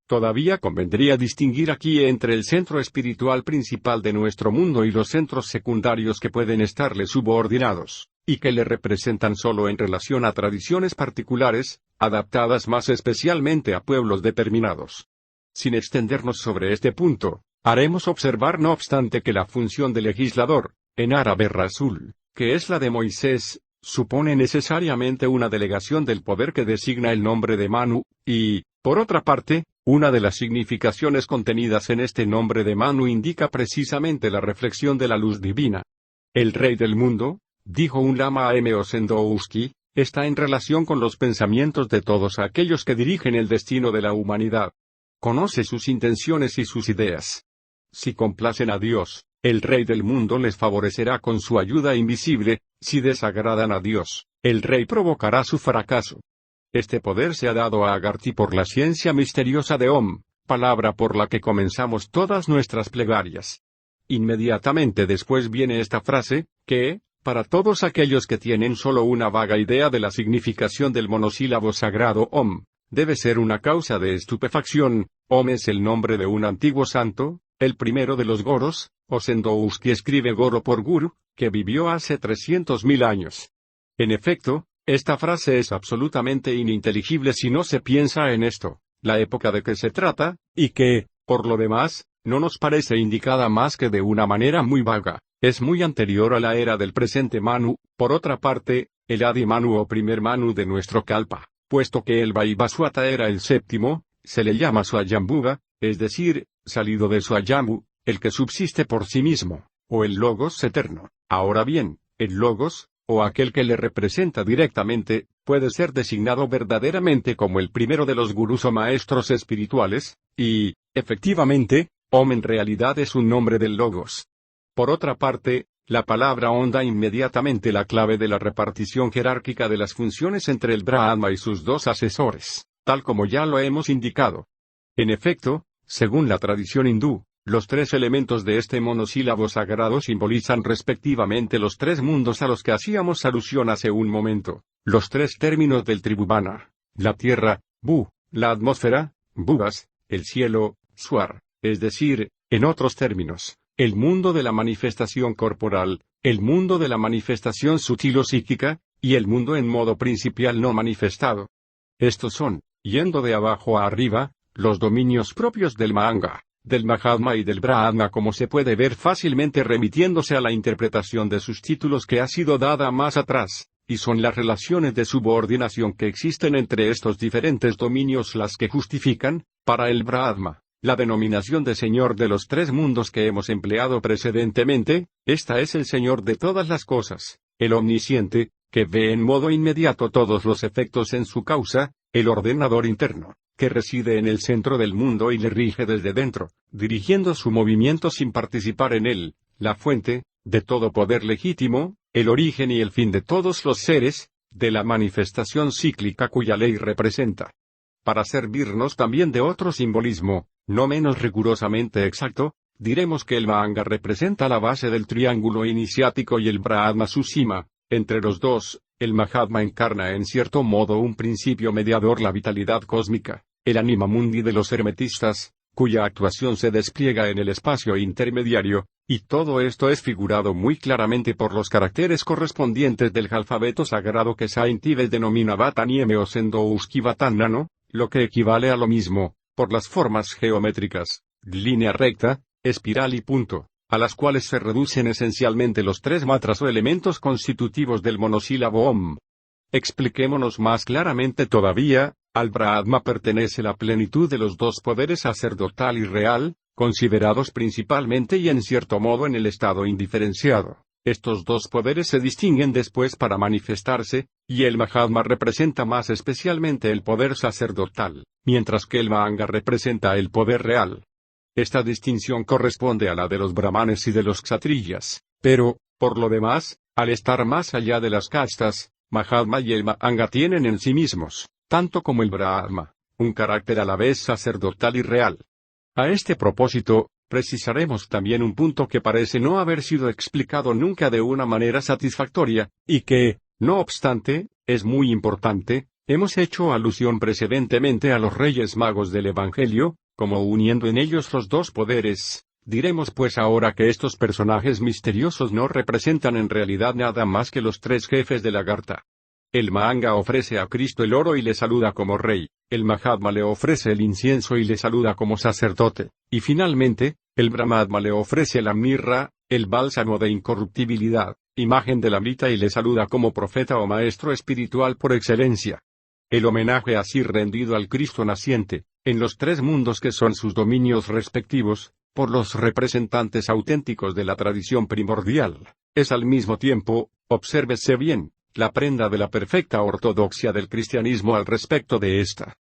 [SPEAKER 1] Todavía convendría distinguir aquí entre el centro espiritual principal de nuestro mundo y los centros secundarios que pueden estarle subordinados, y que le representan solo en relación a tradiciones particulares, adaptadas más especialmente a pueblos determinados. Sin extendernos sobre este punto, haremos observar no obstante que la función de legislador, en árabe Rasul, que es la de Moisés, supone necesariamente una delegación del poder que designa el nombre de Manu, y, por otra parte, una de las significaciones contenidas en este nombre de Manu indica precisamente la reflexión de la luz divina. El Rey del mundo, dijo un lama a M. Ossendowski, está en relación con los pensamientos de todos aquellos que dirigen el destino de la humanidad. Conoce sus intenciones y sus ideas. Si complacen a Dios, el Rey del mundo les favorecerá con su ayuda invisible. Si desagradan a Dios, el Rey provocará su fracaso. Este poder se ha dado a Agartha por la ciencia misteriosa de Om, palabra por la que comenzamos todas nuestras plegarias. Inmediatamente después viene esta frase, que, para todos aquellos que tienen solo una vaga idea de la significación del monosílabo sagrado Om, debe ser una causa de estupefacción. Om es el nombre de un antiguo santo, el primero de los Goros. Ossendowski escribe Goro por Guru, que vivió hace 300.000 años. En efecto, esta frase es absolutamente ininteligible si no se piensa en esto, la época de que se trata, y que, por lo demás, no nos parece indicada más que de una manera muy vaga. Es muy anterior a la era del presente Manu. Por otra parte, el Adi Manu o primer Manu de nuestro Kalpa, puesto que el Vaivaswata era el séptimo, se le llama Swayambhuva, es decir, salido de Swayambhu, el que subsiste por sí mismo, o el Logos eterno. Ahora bien, el Logos, o aquel que le representa directamente, puede ser designado verdaderamente como el primero de los gurús o maestros espirituales, y, efectivamente, Om en realidad es un nombre del Logos. Por otra parte, la palabra Om da inmediatamente la clave de la repartición jerárquica de las funciones entre el Brahma y sus dos asesores, tal como ya lo hemos indicado. En efecto, según la tradición hindú, los tres elementos de este monosílabo sagrado simbolizan respectivamente los tres mundos a los que hacíamos alusión hace un momento, los tres términos del Tribhuvana: la tierra, Bu; la atmósfera, Bhuvas; el cielo, Swar, es decir, en otros términos, el mundo de la manifestación corporal, el mundo de la manifestación sutil o psíquica, y el mundo en modo principial no manifestado. Estos son, yendo de abajo a arriba, los dominios propios del Mahanga, del Mahatma y del Brahma, como se puede ver fácilmente remitiéndose a la interpretación de sus títulos que ha sido dada más atrás, y son las relaciones de subordinación que existen entre estos diferentes dominios las que justifican, para el Brahma, la denominación de Señor de los tres mundos que hemos empleado precedentemente. Esta es el Señor de todas las cosas, el omnisciente, que ve en modo inmediato todos los efectos en su causa, el ordenador interno, que reside en el centro del mundo y le rige desde dentro, dirigiendo su movimiento sin participar en él, la fuente, de todo poder legítimo, el origen y el fin de todos los seres, de la manifestación cíclica cuya ley representa. Para servirnos también de otro simbolismo, no menos rigurosamente exacto, diremos que el Mahanga representa la base del triángulo iniciático y el Brahma su cima. Entre los dos, el Mahatma encarna en cierto modo un principio mediador, la vitalidad cósmica, el anima mundi de los hermetistas, cuya actuación se despliega en el espacio intermediario, y todo esto es figurado muy claramente por los caracteres correspondientes del alfabeto sagrado que Saint Ives denomina Vatanieme o Sendouski Vatanano, lo que equivale a lo mismo, por las formas geométricas, línea recta, espiral y punto, a las cuales se reducen esencialmente los tres mantras o elementos constitutivos del monosílabo Om. Expliquémonos más claramente todavía. Al Brahma pertenece la plenitud de los dos poderes sacerdotal y real, considerados principalmente y en cierto modo en el estado indiferenciado. Estos dos poderes se distinguen después para manifestarse, y el Mahatma representa más especialmente el poder sacerdotal, mientras que el Mahanga representa el poder real. Esta distinción corresponde a la de los brahmanes y de los kshatriyas, pero, por lo demás, al estar más allá de las castas, Mahatma y el Mahanga tienen en sí mismos, tanto como el Brahma, un carácter a la vez sacerdotal y real. A este propósito, precisaremos también un punto que parece no haber sido explicado nunca de una manera satisfactoria, y que, no obstante, es muy importante. Hemos hecho alusión precedentemente a los Reyes Magos del Evangelio, como uniendo en ellos los dos poderes. Diremos pues ahora que estos personajes misteriosos no representan en realidad nada más que los tres jefes de Lagarta. El Mahanga ofrece a Cristo el oro y le saluda como rey, el Mahatma le ofrece el incienso y le saluda como sacerdote, y finalmente, el Brahma le ofrece la mirra, el bálsamo de incorruptibilidad, imagen del Amrita, y le saluda como profeta o maestro espiritual por excelencia. El homenaje así rendido al Cristo naciente, en los tres mundos que son sus dominios respectivos, por los representantes auténticos de la tradición primordial, es al mismo tiempo, obsérvese bien, la prenda de la perfecta ortodoxia del cristianismo al respecto de esta.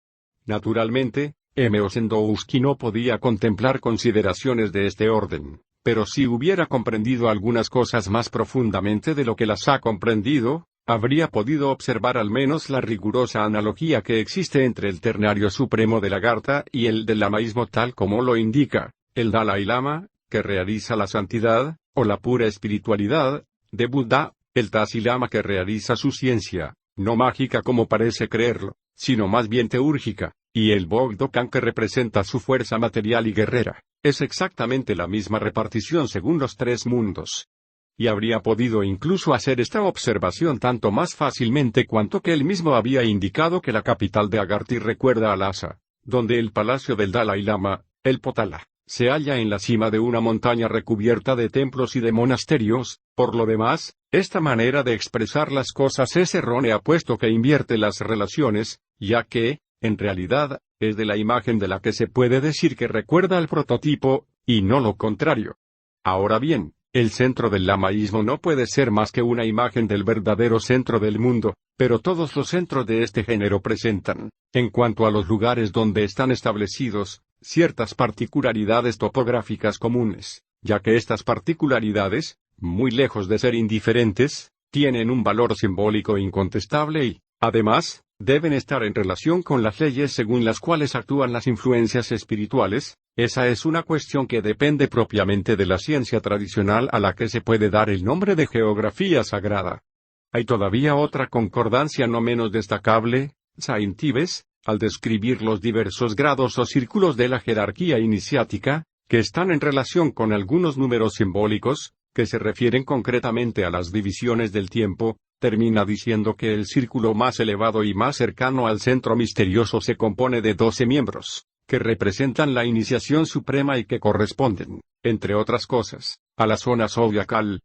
[SPEAKER 1] Naturalmente, M. Sendouski no podía contemplar consideraciones de este orden, pero si hubiera comprendido algunas cosas más profundamente de lo que las ha comprendido, habría podido observar al menos la rigurosa analogía que existe entre el ternario supremo de Lagarta y el del lamaísmo tal como lo indica el Dalai Lama, que realiza la santidad, o la pura espiritualidad, de Buda, el Tashi Lama que realiza su ciencia, no mágica como parece creerlo, sino más bien teúrgica, y el Bogdokan que representa su fuerza material y guerrera. Es exactamente la misma repartición según los tres mundos. Y habría podido incluso hacer esta observación tanto más fácilmente cuanto que él mismo había indicado que la capital de Agartha recuerda a Lhasa, donde el palacio del Dalai Lama, el Potala, se halla en la cima de una montaña recubierta de templos y de monasterios. Por lo demás, esta manera de expresar las cosas es errónea puesto que invierte las relaciones, ya que, en realidad, es de la imagen de la que se puede decir que recuerda al prototipo, y no lo contrario. Ahora bien, El centro del lamaísmo no puede ser más que una imagen del verdadero centro del mundo, pero todos los centros de este género presentan, en cuanto a los lugares donde están establecidos, ciertas particularidades topográficas comunes, ya que estas particularidades, muy lejos de ser indiferentes, tienen un valor simbólico incontestable y, además, deben estar en relación con las leyes según las cuales actúan las influencias espirituales. Esa es una cuestión que depende propiamente de la ciencia tradicional a la que se puede dar el nombre de geografía sagrada. Hay todavía otra concordancia no menos destacable. Saint Ives, al describir los diversos grados o círculos de la jerarquía iniciática, que están en relación con algunos números simbólicos, que se refieren concretamente a las divisiones del tiempo, termina diciendo que el círculo más elevado y más cercano al centro misterioso se compone de 12 miembros, que representan la iniciación suprema y que corresponden, entre otras cosas, a la zona zodiacal.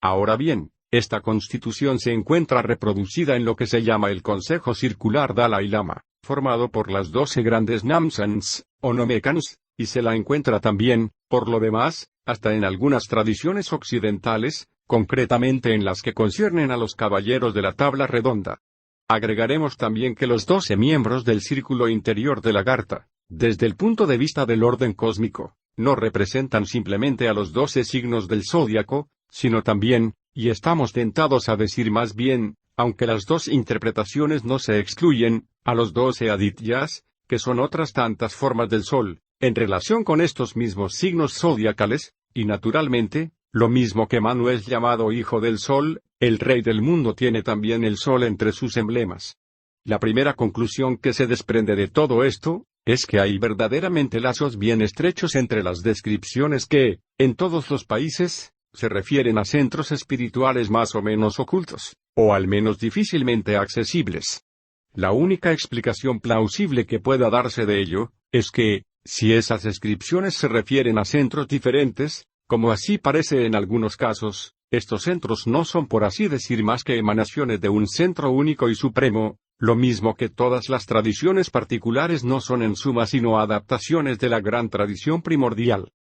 [SPEAKER 1] Ahora bien, esta constitución se encuentra reproducida en lo que se llama el Consejo Circular Dalai Lama, formado por las 12 grandes Namsans, o Nomekans, y se la encuentra también, por lo demás, hasta en algunas tradiciones occidentales, concretamente en las que conciernen a los caballeros de la tabla redonda. Agregaremos también que los 12 miembros del círculo interior de Lagarta, desde el punto de vista del orden cósmico, no representan simplemente a los 12 signos del zodiaco, sino también, y estamos tentados a decir más bien, aunque las dos interpretaciones no se excluyen, a los 12 adityas, que son otras tantas formas del sol, en relación con estos mismos signos zodiacales, y naturalmente, lo mismo que Manu es llamado hijo del sol, el rey del mundo tiene también el sol entre sus emblemas. La primera conclusión que se desprende de todo esto, es que hay verdaderamente lazos bien estrechos entre las descripciones que, en todos los países, se refieren a centros espirituales más o menos ocultos, o al menos difícilmente accesibles. La única explicación plausible que pueda darse de ello, es que, si esas descripciones se refieren a centros diferentes, como así parece en algunos casos, estos centros no son por así decir más que emanaciones de un centro único y supremo, lo mismo que todas las tradiciones particulares no son en suma sino adaptaciones de la gran tradición primordial.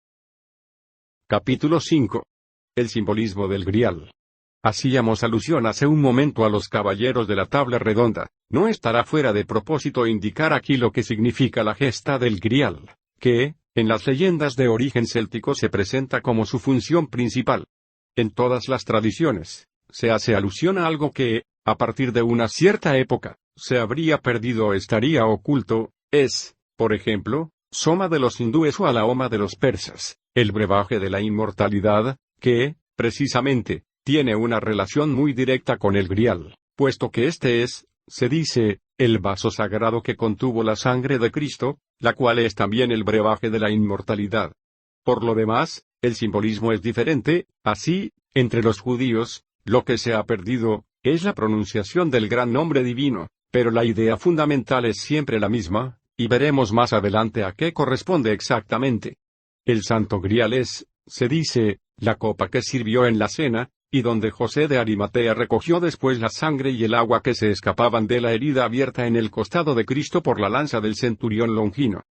[SPEAKER 1] Capítulo 5. El simbolismo del Grial. Hacíamos alusión hace un momento a los caballeros de la tabla redonda. No estará fuera de propósito indicar aquí lo que significa la gesta del Grial, que, en las leyendas de origen céltico se presenta como su función principal. En todas las tradiciones, se hace alusión a algo que, a partir de una cierta época, se habría perdido o estaría oculto, es, por ejemplo, Soma de los hindúes o Alaoma de los persas, el brebaje de la inmortalidad, que, precisamente, tiene una relación muy directa con el Grial, puesto que este es, se dice, el vaso sagrado que contuvo la sangre de Cristo, la cual es también el brebaje de la inmortalidad. Por lo demás, el simbolismo es diferente, así, entre los judíos, lo que se ha perdido, es la pronunciación del gran nombre divino, pero la idea fundamental es siempre la misma, y veremos más adelante a qué corresponde exactamente. El Santo Grial es, se dice, la copa que sirvió en la cena, y donde José de Arimatea recogió después la sangre y el agua que se escapaban de la herida abierta en el costado de Cristo por la lanza del centurión Longino.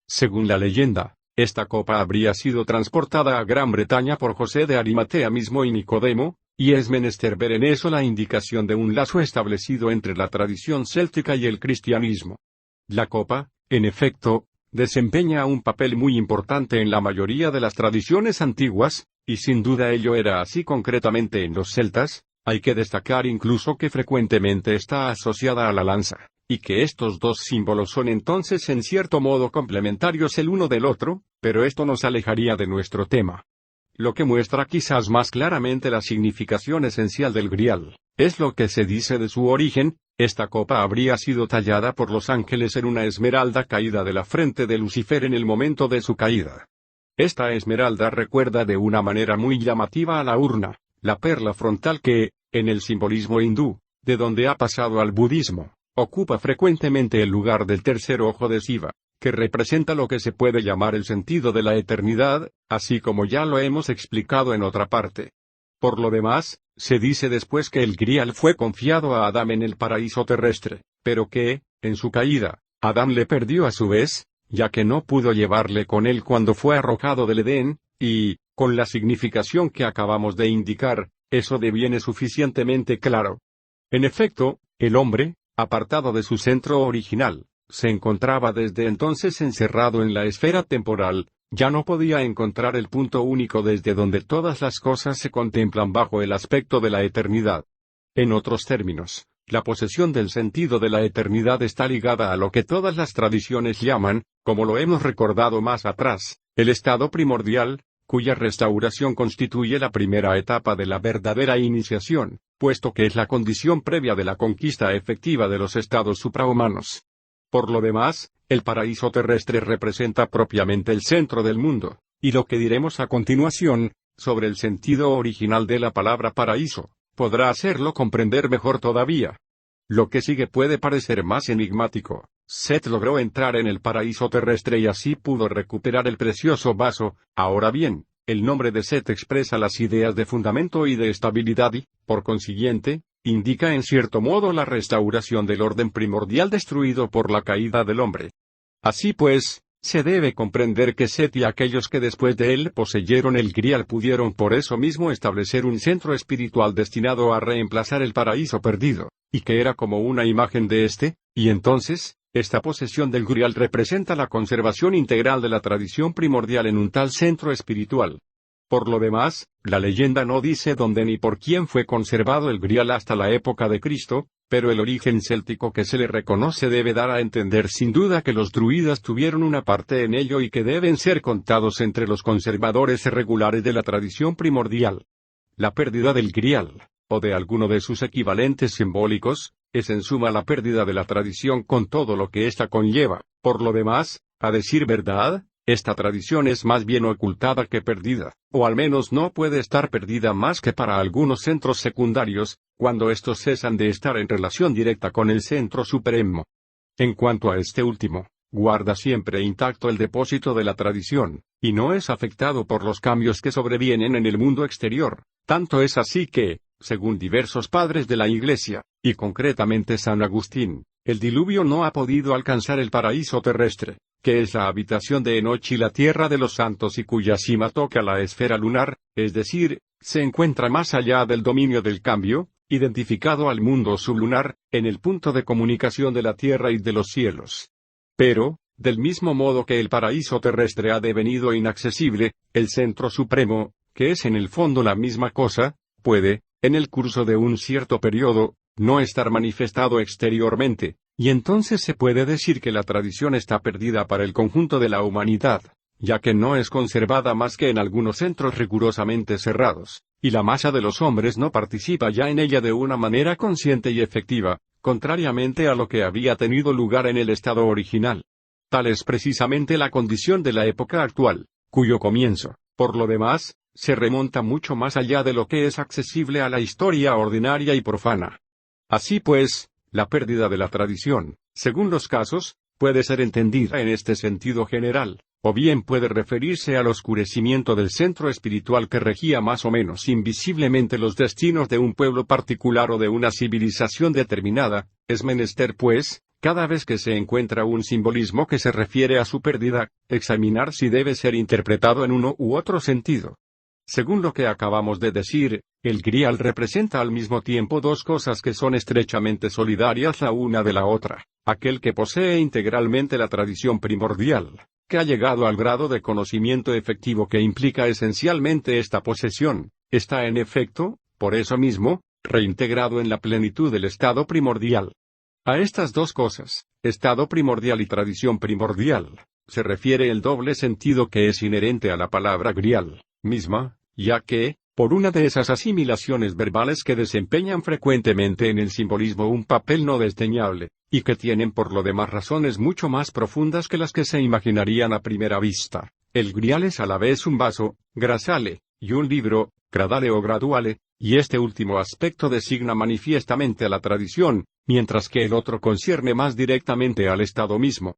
[SPEAKER 1] Según la leyenda, esta copa habría sido transportada a Gran Bretaña por José de Arimatea mismo y Nicodemo, y es menester ver en eso la indicación de un lazo establecido entre la tradición céltica y el cristianismo. La copa, en efecto, desempeña un papel muy importante en la mayoría de las tradiciones antiguas, y sin duda ello era así concretamente en los celtas. Hay que destacar incluso que frecuentemente está asociada a la lanza, y que estos dos símbolos son entonces en cierto modo complementarios el uno del otro, pero esto nos alejaría de nuestro tema. Lo que muestra quizás más claramente la significación esencial del Grial, es lo que se dice de su origen. Esta copa habría sido tallada por los ángeles en una esmeralda caída de la frente de Lucifer en el momento de su caída. Esta esmeralda recuerda de una manera muy llamativa a la urna, la perla frontal que, en el simbolismo hindú, de donde ha pasado al budismo, ocupa frecuentemente el lugar del tercer ojo de Shiva, que representa lo que se puede llamar el sentido de la eternidad, así como ya lo hemos explicado en otra parte. Por lo demás, se dice después que el Grial fue confiado a Adán en el paraíso terrestre, pero que, en su caída, Adán le perdió a su vez, ya que no pudo llevarle con él cuando fue arrojado del Edén, y, Con la significación que acabamos de indicar, eso deviene suficientemente claro. En efecto, el hombre, apartado de su centro original, se encontraba desde entonces encerrado en la esfera temporal, ya no podía encontrar el punto único desde donde todas las cosas se contemplan bajo el aspecto de la eternidad. En otros términos, la posesión del sentido de la eternidad está ligada a lo que todas las tradiciones llaman, como lo hemos recordado más atrás, el estado primordial, cuya restauración constituye la primera etapa de la verdadera iniciación, puesto que es la condición previa de la conquista efectiva de los estados suprahumanos. Por lo demás, el paraíso terrestre representa propiamente el centro del mundo, y lo que diremos a continuación, sobre el sentido original de la palabra paraíso, podrá hacerlo comprender mejor todavía. Lo que sigue puede parecer más enigmático. Set logró entrar en el paraíso terrestre y así pudo recuperar el precioso vaso. Ahora bien, el nombre de Set expresa las ideas de fundamento y de estabilidad y, por consiguiente, indica en cierto modo la restauración del orden primordial destruido por la caída del hombre. Así pues, se debe comprender que Set y aquellos que después de él poseyeron el Grial pudieron por eso mismo establecer un centro espiritual destinado a reemplazar el paraíso perdido, y que era como una imagen de este, y entonces, esta posesión del Grial representa la conservación integral de la tradición primordial en un tal centro espiritual. Por lo demás, la leyenda no dice dónde ni por quién fue conservado el Grial hasta la época de Cristo, pero el origen céltico que se le reconoce debe dar a entender sin duda que los druidas tuvieron una parte en ello y que deben ser contados entre los conservadores regulares de la tradición primordial. La pérdida del Grial, o de alguno de sus equivalentes simbólicos, es en suma la pérdida de la tradición con todo lo que ésta conlleva. Por lo demás, a decir verdad, esta tradición es más bien ocultada que perdida, o al menos no puede estar perdida más que para algunos centros secundarios, cuando estos cesan de estar en relación directa con el centro supremo. En cuanto a este último, guarda siempre intacto el depósito de la tradición, y no es afectado por los cambios que sobrevienen en el mundo exterior. Tanto es así que, según diversos padres de la Iglesia, y concretamente San Agustín, el diluvio no ha podido alcanzar el paraíso terrestre, que es la habitación de Enoch y la tierra de los santos y cuya cima toca la esfera lunar, es decir, se encuentra más allá del dominio del cambio, identificado al mundo sublunar, en el punto de comunicación de la tierra y de los cielos. Pero, del mismo modo que el paraíso terrestre ha devenido inaccesible, el centro supremo, que es en el fondo la misma cosa, puede, en el curso de un cierto periodo, no estar manifestado exteriormente, y entonces se puede decir que la tradición está perdida para el conjunto de la humanidad, ya que no es conservada más que en algunos centros rigurosamente cerrados, y la masa de los hombres no participa ya en ella de una manera consciente y efectiva, contrariamente a lo que había tenido lugar en el estado original. Tal es precisamente la condición de la época actual, cuyo comienzo, por lo demás, se remonta mucho más allá de lo que es accesible a la historia ordinaria y profana. Así pues, la pérdida de la tradición, según los casos, puede ser entendida en este sentido general, o bien puede referirse al oscurecimiento del centro espiritual que regía más o menos invisiblemente los destinos de un pueblo particular o de una civilización determinada. Es menester, pues, cada vez que se encuentra un simbolismo que se refiere a su pérdida, examinar si debe ser interpretado en uno u otro sentido. Según lo que acabamos de decir, el Grial representa al mismo tiempo dos cosas que son estrechamente solidarias la una de la otra: aquel que posee integralmente la tradición primordial, que ha llegado al grado de conocimiento efectivo que implica esencialmente esta posesión, está en efecto, por eso mismo, reintegrado en la plenitud del estado primordial. A estas dos cosas, estado primordial y tradición primordial, se refiere el doble sentido que es inherente a la palabra Grial misma, ya que, por una de esas asimilaciones verbales que desempeñan frecuentemente en el simbolismo un papel no desdeñable, y que tienen por lo demás razones mucho más profundas que las que se imaginarían a primera vista, el Grial es a la vez un vaso, grasale, y un libro, gradale o graduale, y este último aspecto designa manifiestamente a la tradición, mientras que el otro concierne más directamente al estado mismo.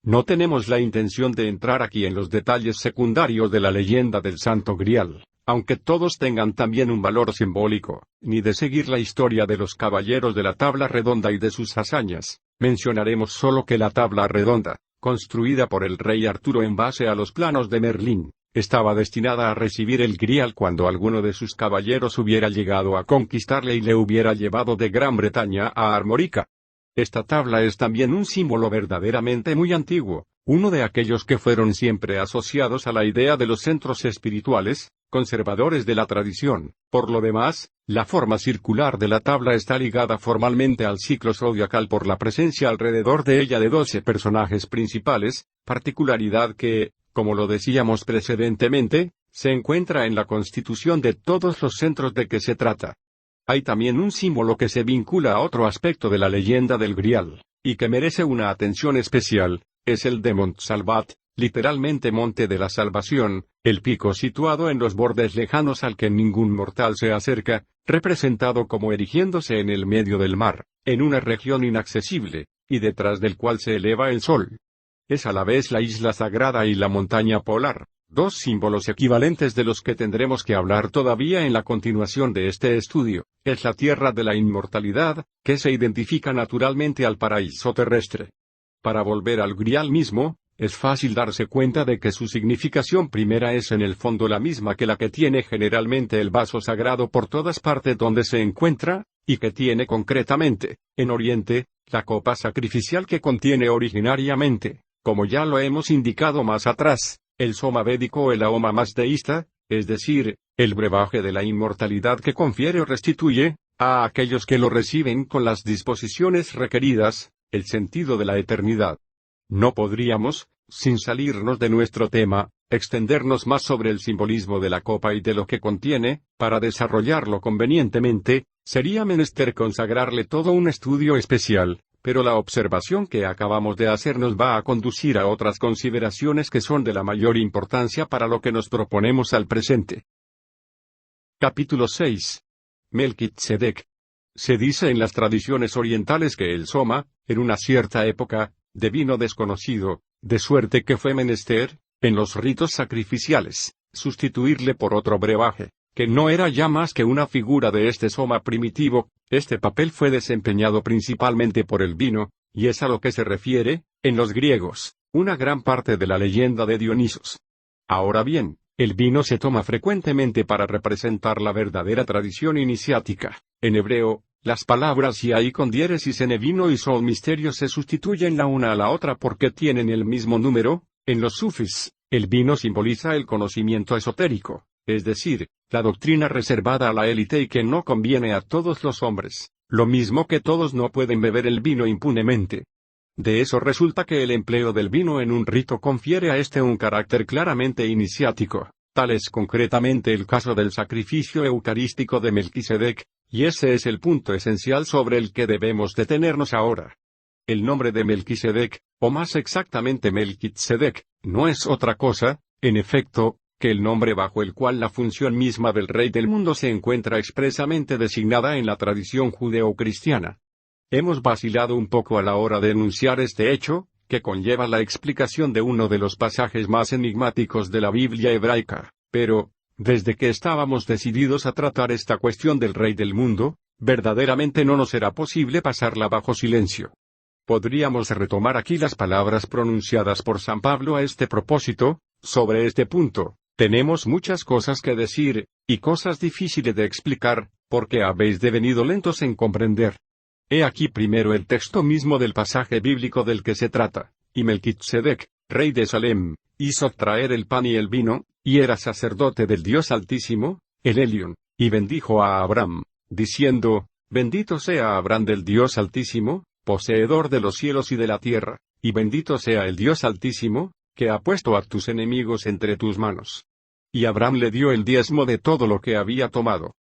[SPEAKER 1] No tenemos la intención de entrar aquí en los detalles secundarios de la leyenda del Santo Grial, aunque todos tengan también un valor simbólico, ni de seguir la historia de los caballeros de la tabla redonda y de sus hazañas. Mencionaremos solo que la tabla redonda, construida por el rey Arturo en base a los planos de Merlín, estaba destinada a recibir el grial cuando alguno de sus caballeros hubiera llegado a conquistarle y le hubiera llevado de Gran Bretaña a Armórica. Esta tabla es también un símbolo verdaderamente muy antiguo, uno de aquellos que fueron siempre asociados a la idea de los centros espirituales, conservadores de la tradición. Por lo demás, la forma circular de la tabla está ligada formalmente al ciclo zodiacal por la presencia alrededor de ella de 12 personajes principales, particularidad que, como lo decíamos precedentemente, se encuentra en la constitución de todos los centros de que se trata. Hay también un símbolo que se vincula a otro aspecto de la leyenda del Grial, y que merece una atención especial, es el de Mont Salvat, literalmente Monte de la Salvación, el pico situado en los bordes lejanos al que ningún mortal se acerca, representado como erigiéndose en el medio del mar, en una región inaccesible, y detrás del cual se eleva el sol. Es a la vez la isla sagrada y la montaña polar, dos símbolos equivalentes de los que tendremos que hablar todavía en la continuación de este estudio. Es la tierra de la inmortalidad, que se identifica naturalmente al paraíso terrestre. Para volver al Grial mismo, es fácil darse cuenta de que su significación primera es en el fondo la misma que la que tiene generalmente el vaso sagrado por todas partes donde se encuentra, y que tiene concretamente, en Oriente, la copa sacrificial que contiene originariamente, como ya lo hemos indicado más atrás, el soma védico o el aoma mazdeísta, es decir, el brebaje de la inmortalidad que confiere o restituye, a aquellos que lo reciben con las disposiciones requeridas, el sentido de la eternidad. No podríamos, sin salirnos de nuestro tema, extendernos más sobre el simbolismo de la copa y de lo que contiene. Para desarrollarlo convenientemente, sería menester consagrarle todo un estudio especial, pero la observación que acabamos de hacer nos va a conducir a otras consideraciones que son de la mayor importancia para lo que nos proponemos al presente. Capítulo 6. Melquisedec. Se dice en las tradiciones orientales que el soma, en una cierta época, devino desconocido, de suerte que fue menester, en los ritos sacrificiales, sustituirle por otro brebaje, que no era ya más que una figura de este soma primitivo. Este papel fue desempeñado principalmente por el vino, y es a lo que se refiere, en los griegos, una gran parte de la leyenda de Dionisos. Ahora bien, el vino se toma frecuentemente para representar la verdadera tradición iniciática. En hebreo, las palabras yaí con diéresis en vino y sol misterio se sustituyen la una a la otra porque tienen el mismo número. En los sufis, el vino simboliza el conocimiento esotérico, es decir, la doctrina reservada a la élite y que no conviene a todos los hombres, lo mismo que todos no pueden beber el vino impunemente. De eso resulta que el empleo del vino en un rito confiere a este un carácter claramente iniciático. Tal es concretamente el caso del sacrificio eucarístico de Melquisedec, y ese es el punto esencial sobre el que debemos detenernos ahora. El nombre de Melquisedec, o más exactamente Melquisedec, no es otra cosa, en efecto, que el nombre bajo el cual la función misma del Rey del mundo se encuentra expresamente designada en la tradición judeocristiana. Hemos vacilado un poco a la hora de enunciar este hecho, que conlleva la explicación de uno de los pasajes más enigmáticos de la Biblia hebraica, pero, desde que estábamos decididos a tratar esta cuestión del Rey del mundo, verdaderamente no nos será posible pasarla bajo silencio. Podríamos retomar aquí las palabras pronunciadas por San Pablo a este propósito. Sobre este punto, tenemos muchas cosas que decir, y cosas difíciles de explicar, porque habéis devenido lentos en comprender. He aquí primero el texto mismo del pasaje bíblico del que se trata. Y Melquisedec, rey de Salem, hizo traer el pan y el vino, y era sacerdote del Dios Altísimo, el Elión, y bendijo a Abraham, diciendo, bendito sea Abraham del Dios Altísimo, poseedor de los cielos y de la tierra, y bendito sea el Dios Altísimo, que ha puesto a tus enemigos entre tus manos. Y Abraham le dio el diezmo de todo lo que había tomado.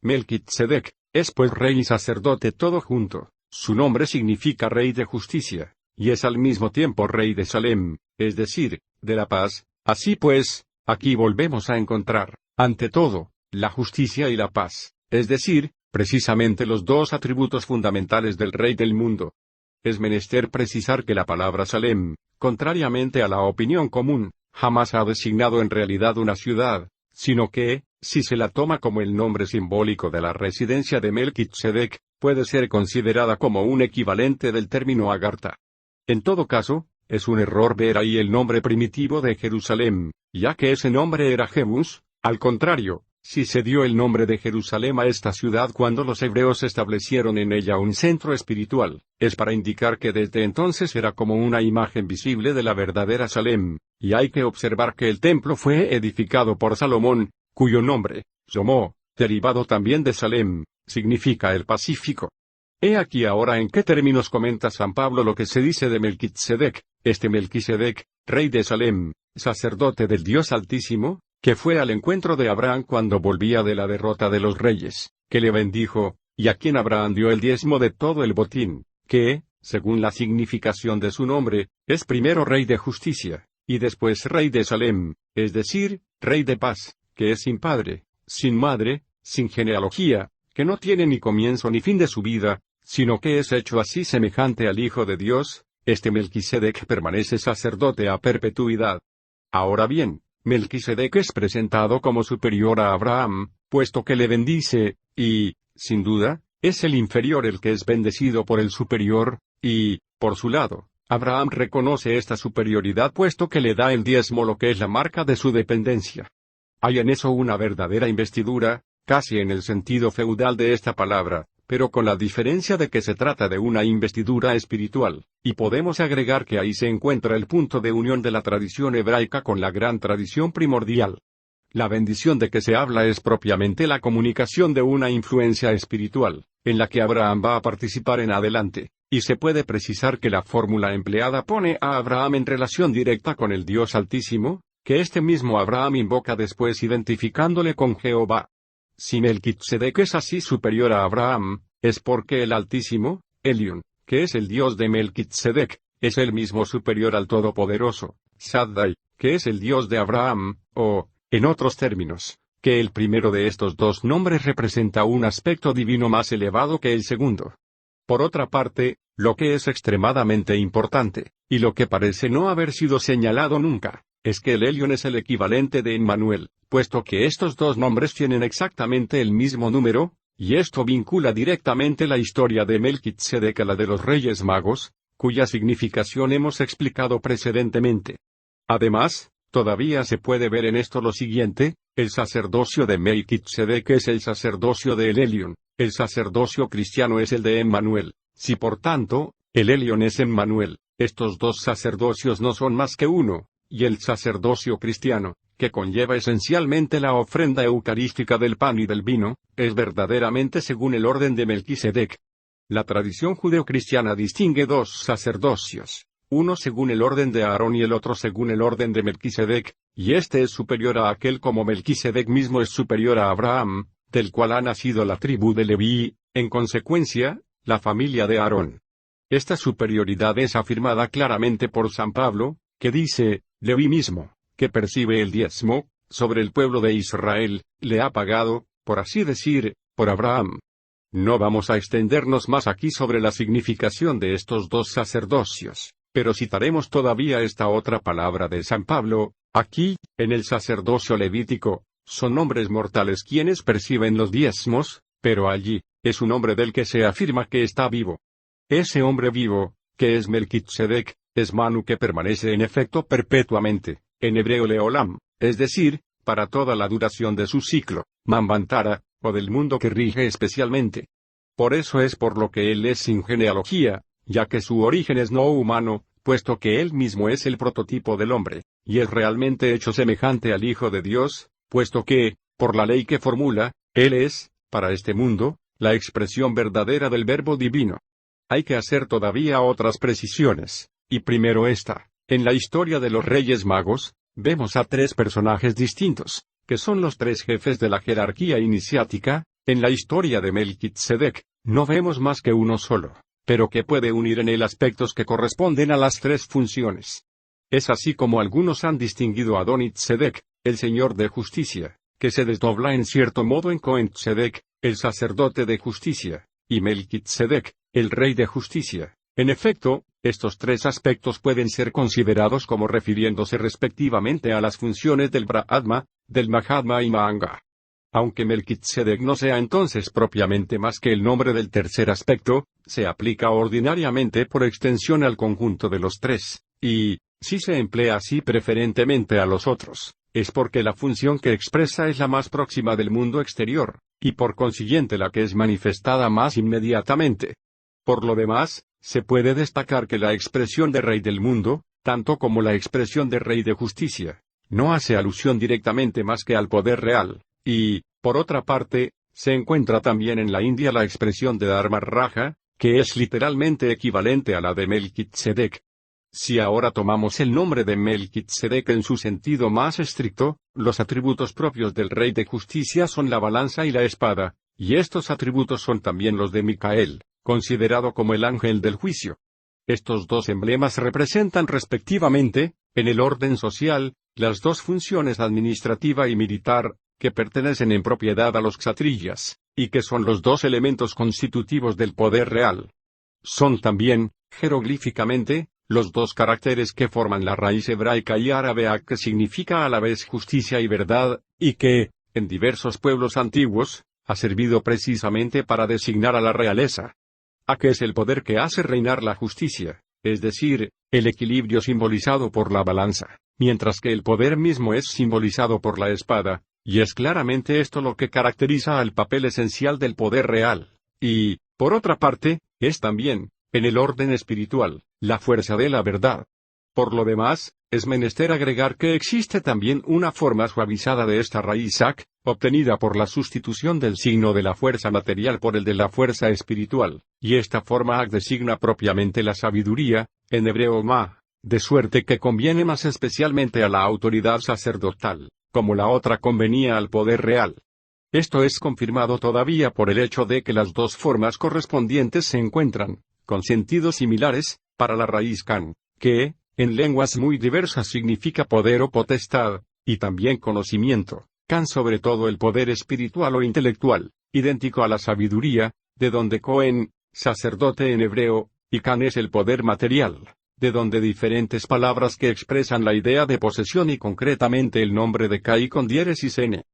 [SPEAKER 1] Melquisedec es pues rey y sacerdote todo junto. Su nombre significa rey de justicia, y es al mismo tiempo rey de Salem, es decir, de la paz. Así pues, aquí volvemos a encontrar, ante todo, la justicia y la paz, es decir, precisamente los dos atributos fundamentales del Rey del mundo. Es menester precisar que la palabra Salem, contrariamente a la opinión común, jamás ha designado en realidad una ciudad, sino que, si se la toma como el nombre simbólico de la residencia de Melquisedec, puede ser considerada como un equivalente del término Agartha. En todo caso, Es un error ver ahí el nombre primitivo de Jerusalén, ya que ese nombre era Jebús. Al contrario, si se dio el nombre de Jerusalén a esta ciudad cuando los hebreos establecieron en ella un centro espiritual, es para indicar que desde entonces era como una imagen visible de la verdadera Salem, y hay que observar que el templo fue edificado por Salomón, cuyo nombre, Shomó, derivado también de Salem, significa el Pacífico. He aquí ahora en qué términos comenta San Pablo lo que se dice de Melquisedec, este Melquisedec, rey de Salem, sacerdote del Dios Altísimo, que fue al encuentro de Abraham cuando volvía de la derrota de los reyes, que le bendijo, y a quien Abraham dio el diezmo de todo el botín, que, según la significación de su nombre, es primero rey de justicia, y después rey de Salem, es decir, rey de paz, que es sin padre, sin madre, sin genealogía, que no tiene ni comienzo ni fin de su vida, sino que es hecho así semejante al Hijo de Dios. Este Melquisedec permanece sacerdote a perpetuidad. Ahora bien, Melquisedec es presentado como superior a Abraham, puesto que le bendice, y, sin duda, es el inferior el que es bendecido por el superior, y, por su lado, Abraham reconoce esta superioridad puesto que le da el diezmo, lo que es la marca de su dependencia. Hay en eso una verdadera investidura, casi en el sentido feudal de esta palabra, pero con la diferencia de que se trata de una investidura espiritual, y podemos agregar que ahí se encuentra el punto de unión de la tradición hebraica con la gran tradición primordial. La bendición de que se habla es propiamente la comunicación de una influencia espiritual, en la que Abraham va a participar en adelante, y se puede precisar que la fórmula empleada pone a Abraham en relación directa con el Dios Altísimo, que este mismo Abraham invoca después identificándole con Jehová. Si Melquisedec es así superior a Abraham, es porque el Altísimo, Elión, que es el Dios de Melquisedec, es el mismo superior al Todopoderoso, Shaddai, que es el Dios de Abraham, o, en otros términos, que el primero de estos dos nombres representa un aspecto divino más elevado que el segundo. Por otra parte, lo que es extremadamente importante, y lo que parece no haber sido señalado nunca, es que el Elión es el equivalente de Emmanuel, puesto que estos dos nombres tienen exactamente el mismo número, y esto vincula directamente la historia de Melquisedec a la de los Reyes Magos, cuya significación hemos explicado precedentemente. Además, todavía se puede ver en esto lo siguiente: el sacerdocio de Melquisedec es el sacerdocio de Elión, el sacerdocio cristiano es el de Emmanuel. Si por tanto, el Elión es Emmanuel, estos dos sacerdocios no son más que uno, y el sacerdocio cristiano, que conlleva esencialmente la ofrenda eucarística del pan y del vino, es verdaderamente según el orden de Melquisedec. La tradición judeocristiana distingue dos sacerdocios, uno según el orden de Aarón y el otro según el orden de Melquisedec, y este es superior a aquel como Melquisedec mismo es superior a Abraham, del cual ha nacido la tribu de Leví, en consecuencia, la familia de Aarón. Esta superioridad es afirmada claramente por San Pablo, que dice: Leví mismo, que percibe el diezmo, sobre el pueblo de Israel, le ha pagado, por así decir, por Abraham. No vamos a extendernos más aquí sobre la significación de estos dos sacerdocios, pero citaremos todavía esta otra palabra de San Pablo: aquí, en el sacerdocio levítico, son hombres mortales quienes perciben los diezmos, pero allí, es un hombre del que se afirma que está vivo. Ese hombre vivo, que es Melquisedec, es Manu, que permanece en efecto perpetuamente, en hebreo Leolam, es decir, para toda la duración de su ciclo, Manvantara, o del mundo que rige especialmente. Por eso es por lo que él es sin genealogía, ya que su origen es no humano, puesto que él mismo es el prototipo del hombre, y es realmente hecho semejante al Hijo de Dios, puesto que, por la ley que formula, él es, para este mundo, la expresión verdadera del Verbo divino. Hay que hacer todavía otras precisiones, y primero esta: en la historia de los Reyes Magos, vemos a tres personajes distintos, que son los tres jefes de la jerarquía iniciática. En la historia de Melquisedec, no vemos más que uno solo, pero que puede unir en él aspectos que corresponden a las tres funciones. Es así como algunos han distinguido a Adonitsedec, el Señor de Justicia, que se desdobla en cierto modo en Cohensedec, el sacerdote de justicia, y Melquisedec, el Rey de Justicia. En efecto, estos tres aspectos pueden ser considerados como refiriéndose respectivamente a las funciones del Brahma, del Mahatma y Mahanga. Aunque Melquisedec no sea entonces propiamente más que el nombre del tercer aspecto, se aplica ordinariamente por extensión al conjunto de los tres, Y, si se emplea así preferentemente a los otros, es porque la función que expresa es la más próxima del mundo exterior, y por consiguiente la que es manifestada más inmediatamente. Por lo demás, se puede destacar que la expresión de Rey del mundo, tanto como la expresión de Rey de justicia, no hace alusión directamente más que al poder real, y, por otra parte, se encuentra también en la India la expresión de Dharma Raja, que es literalmente equivalente a la de Melquisedec. Si ahora tomamos el nombre de Melquisedec en su sentido más estricto, los atributos propios del Rey de Justicia son la balanza y la espada, y estos atributos son también los de Micael, considerado como el ángel del juicio. Estos dos emblemas representan respectivamente, en el orden social, las dos funciones administrativa y militar, que pertenecen en propiedad a los kshatriyas, y que son los dos elementos constitutivos del poder real. Son también, jeroglíficamente, los dos caracteres que forman la raíz hebraica y árabe A, que significa a la vez justicia y verdad, y que, en diversos pueblos antiguos, ha servido precisamente para designar a la realeza. A, que es el poder que hace reinar la justicia, es decir, el equilibrio simbolizado por la balanza, mientras que el poder mismo es simbolizado por la espada, y es claramente esto lo que caracteriza al papel esencial del poder real. Y, por otra parte, es también, en el orden espiritual, la fuerza de la verdad. Por lo demás, es menester agregar que existe también una forma suavizada de esta raíz Ak, obtenida por la sustitución del signo de la fuerza material por el de la fuerza espiritual, y esta forma Ak designa propiamente la sabiduría, en hebreo Ma, de suerte que conviene más especialmente a la autoridad sacerdotal, como la otra convenía al poder real. Esto es confirmado todavía por el hecho de que las dos formas correspondientes se encuentran, con sentidos similares, para la raíz Kan, que, en lenguas muy diversas significa poder o potestad, y también conocimiento, Kan sobre todo el poder espiritual o intelectual, idéntico a la sabiduría, de donde Cohen, sacerdote en hebreo, y Kan es el poder material, de donde diferentes palabras que expresan la idea de posesión y concretamente el nombre de Kai con diéresis N.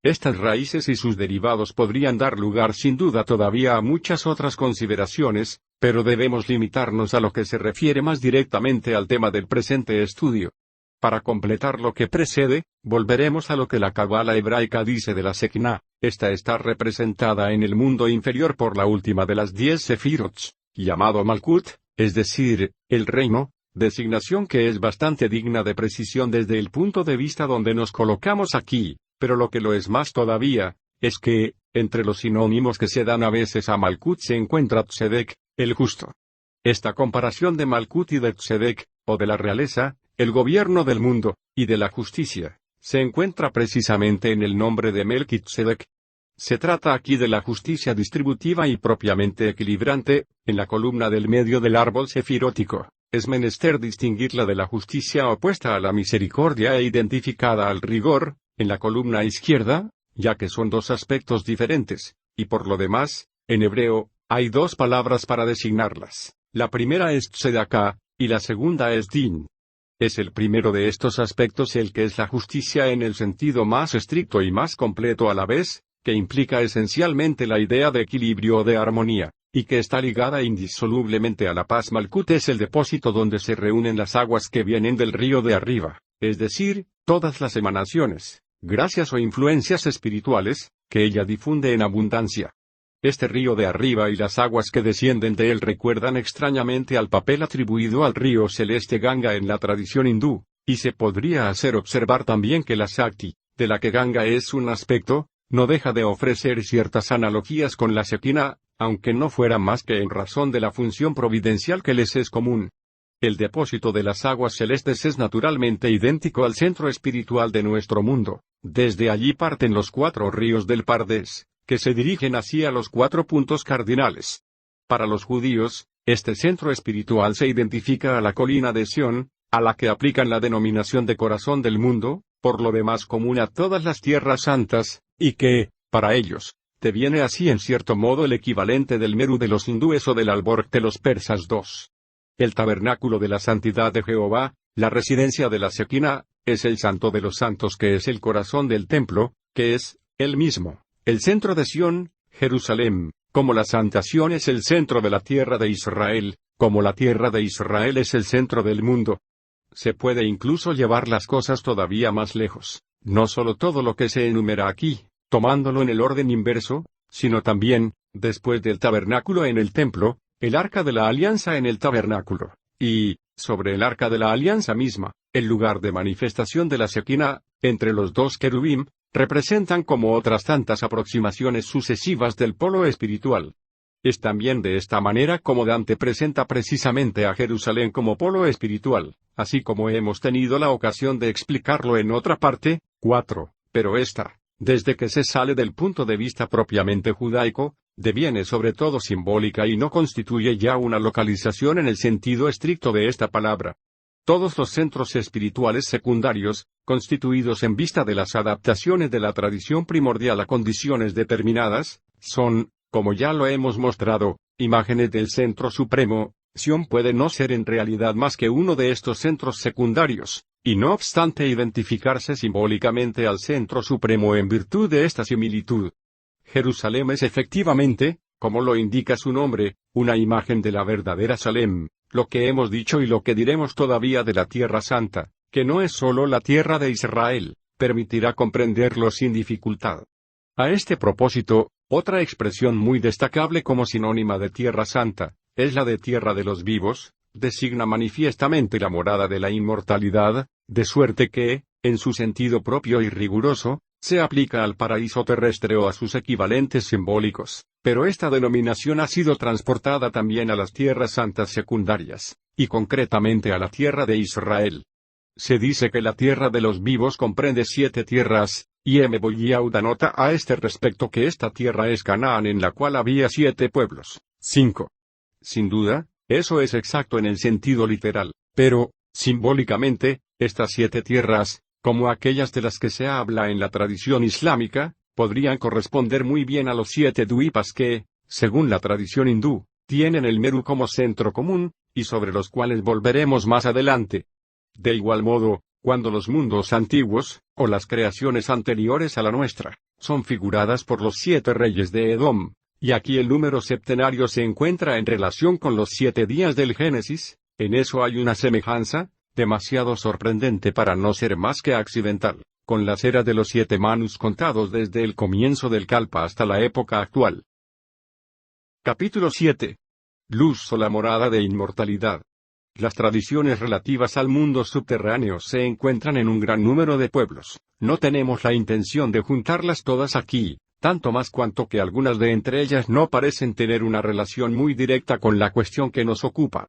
[SPEAKER 1] Estas raíces y sus derivados podrían dar lugar sin duda todavía a muchas otras consideraciones, pero debemos limitarnos a lo que se refiere más directamente al tema del presente estudio. Para completar lo que precede, volveremos a lo que la Cábala hebraica dice de la Shekinah. Esta está representada en el mundo inferior por la última de las 10 Sefirots, llamado Malkut, es decir, el reino, designación que es bastante digna de precisión desde el punto de vista donde nos colocamos aquí, pero lo que lo es más todavía, es que, entre los sinónimos que se dan a veces a Malkut se encuentra Tzedek, el justo. Esta comparación de Malkut y de Tzedek, o de la realeza, el gobierno del mundo, y de la justicia, se encuentra precisamente en el nombre de Melquisedec. Se trata aquí de la justicia distributiva y propiamente equilibrante, en la columna del medio del árbol sefirótico. Es menester distinguirla de la justicia opuesta a la misericordia e identificada al rigor, en la columna izquierda, ya que son dos aspectos diferentes, y por lo demás, en hebreo, hay dos palabras para designarlas. La primera es tzedaká, y la segunda es din. Es el primero de estos aspectos el que es la justicia en el sentido más estricto y más completo a la vez, que implica esencialmente la idea de equilibrio o de armonía, y que está ligada indisolublemente a la paz. Malkut es el depósito donde se reúnen las aguas que vienen del río de arriba, es decir, todas las emanaciones, gracias o influencias espirituales, que ella difunde en abundancia. Este río de arriba y las aguas que descienden de él recuerdan extrañamente al papel atribuido al río celeste Ganga en la tradición hindú, y se podría hacer observar también que la Shakti, de la que Ganga es un aspecto, no deja de ofrecer ciertas analogías con la Shekinah, aunque no fuera más que en razón de la función providencial que les es común. El depósito de las aguas celestes es naturalmente idéntico al centro espiritual de nuestro mundo. Desde allí parten los 4 ríos del Pardes, que se dirigen hacia los 4 puntos cardinales. Para los judíos, este centro espiritual se identifica a la colina de Sión, a la que aplican la denominación de corazón del mundo, por lo demás común a todas las tierras santas, y que, para ellos, deviene así en cierto modo el equivalente del Meru de los hindúes o del Alborg de los persas. 2. El tabernáculo de la santidad de Jehová, la residencia de la Shekinah, es el santo de los santos que es el corazón del templo, que es, él mismo, el centro de Sión, Jerusalén, como la santa Sión es el centro de la tierra de Israel, como la tierra de Israel es el centro del mundo. Se puede incluso llevar las cosas todavía más lejos, no solo todo lo que se enumera aquí, tomándolo en el orden inverso, sino también, después del tabernáculo en el templo, el arca de la alianza en el tabernáculo, y, sobre el arca de la alianza misma, el lugar de manifestación de la Shekinah, entre los dos querubim, representan como otras tantas aproximaciones sucesivas del polo espiritual. Es también de esta manera como Dante presenta precisamente a Jerusalén como polo espiritual, así como hemos tenido la ocasión de explicarlo en otra parte. 4. Pero esta, desde que se sale del punto de vista propiamente judaico, deviene sobre todo simbólica y no constituye ya una localización en el sentido estricto de esta palabra. Todos los centros espirituales secundarios, constituidos en vista de las adaptaciones de la tradición primordial a condiciones determinadas, son, como ya lo hemos mostrado, imágenes del centro supremo. Sion puede no ser en realidad más que uno de estos centros secundarios, y no obstante identificarse simbólicamente al centro supremo en virtud de esta similitud. Jerusalén es efectivamente, como lo indica su nombre, una imagen de la verdadera Salem, lo que hemos dicho y lo que diremos todavía de la Tierra Santa, que no es solo la tierra de Israel, permitirá comprenderlo sin dificultad. A este propósito, otra expresión muy destacable como sinónima de Tierra Santa, es la de tierra de los vivos, designa manifiestamente la morada de la inmortalidad, de suerte que, en su sentido propio y riguroso, se aplica al paraíso terrestre o a sus equivalentes simbólicos, pero esta denominación ha sido transportada también a las tierras santas secundarias, y concretamente a la tierra de Israel. Se dice que la tierra de los vivos comprende 7 tierras, y M. Boyauda nota a este respecto que esta tierra es Canaán en la cual había 7 pueblos. 5. Sin duda, eso es exacto en el sentido literal, pero, simbólicamente, estas 7 tierras, como aquellas de las que se habla en la tradición islámica, podrían corresponder muy bien a los 7 dvipas que, según la tradición hindú, tienen el Meru como centro común, y sobre los cuales volveremos más adelante. De igual modo, cuando los mundos antiguos, o las creaciones anteriores a la nuestra, son figuradas por los 7 reyes de Edom, y aquí el número septenario se encuentra en relación con los 7 días del Génesis, en eso hay una semejanza, demasiado sorprendente para no ser más que accidental, con las eras de los 7 manus contados desde el comienzo del Kalpa hasta la época actual. Capítulo 7. Luz o la morada de inmortalidad. Las tradiciones relativas al mundo subterráneo se encuentran en un gran número de pueblos. No tenemos la intención de juntarlas todas aquí, tanto más cuanto que algunas de entre ellas no parecen tener una relación muy directa con la cuestión que nos ocupa.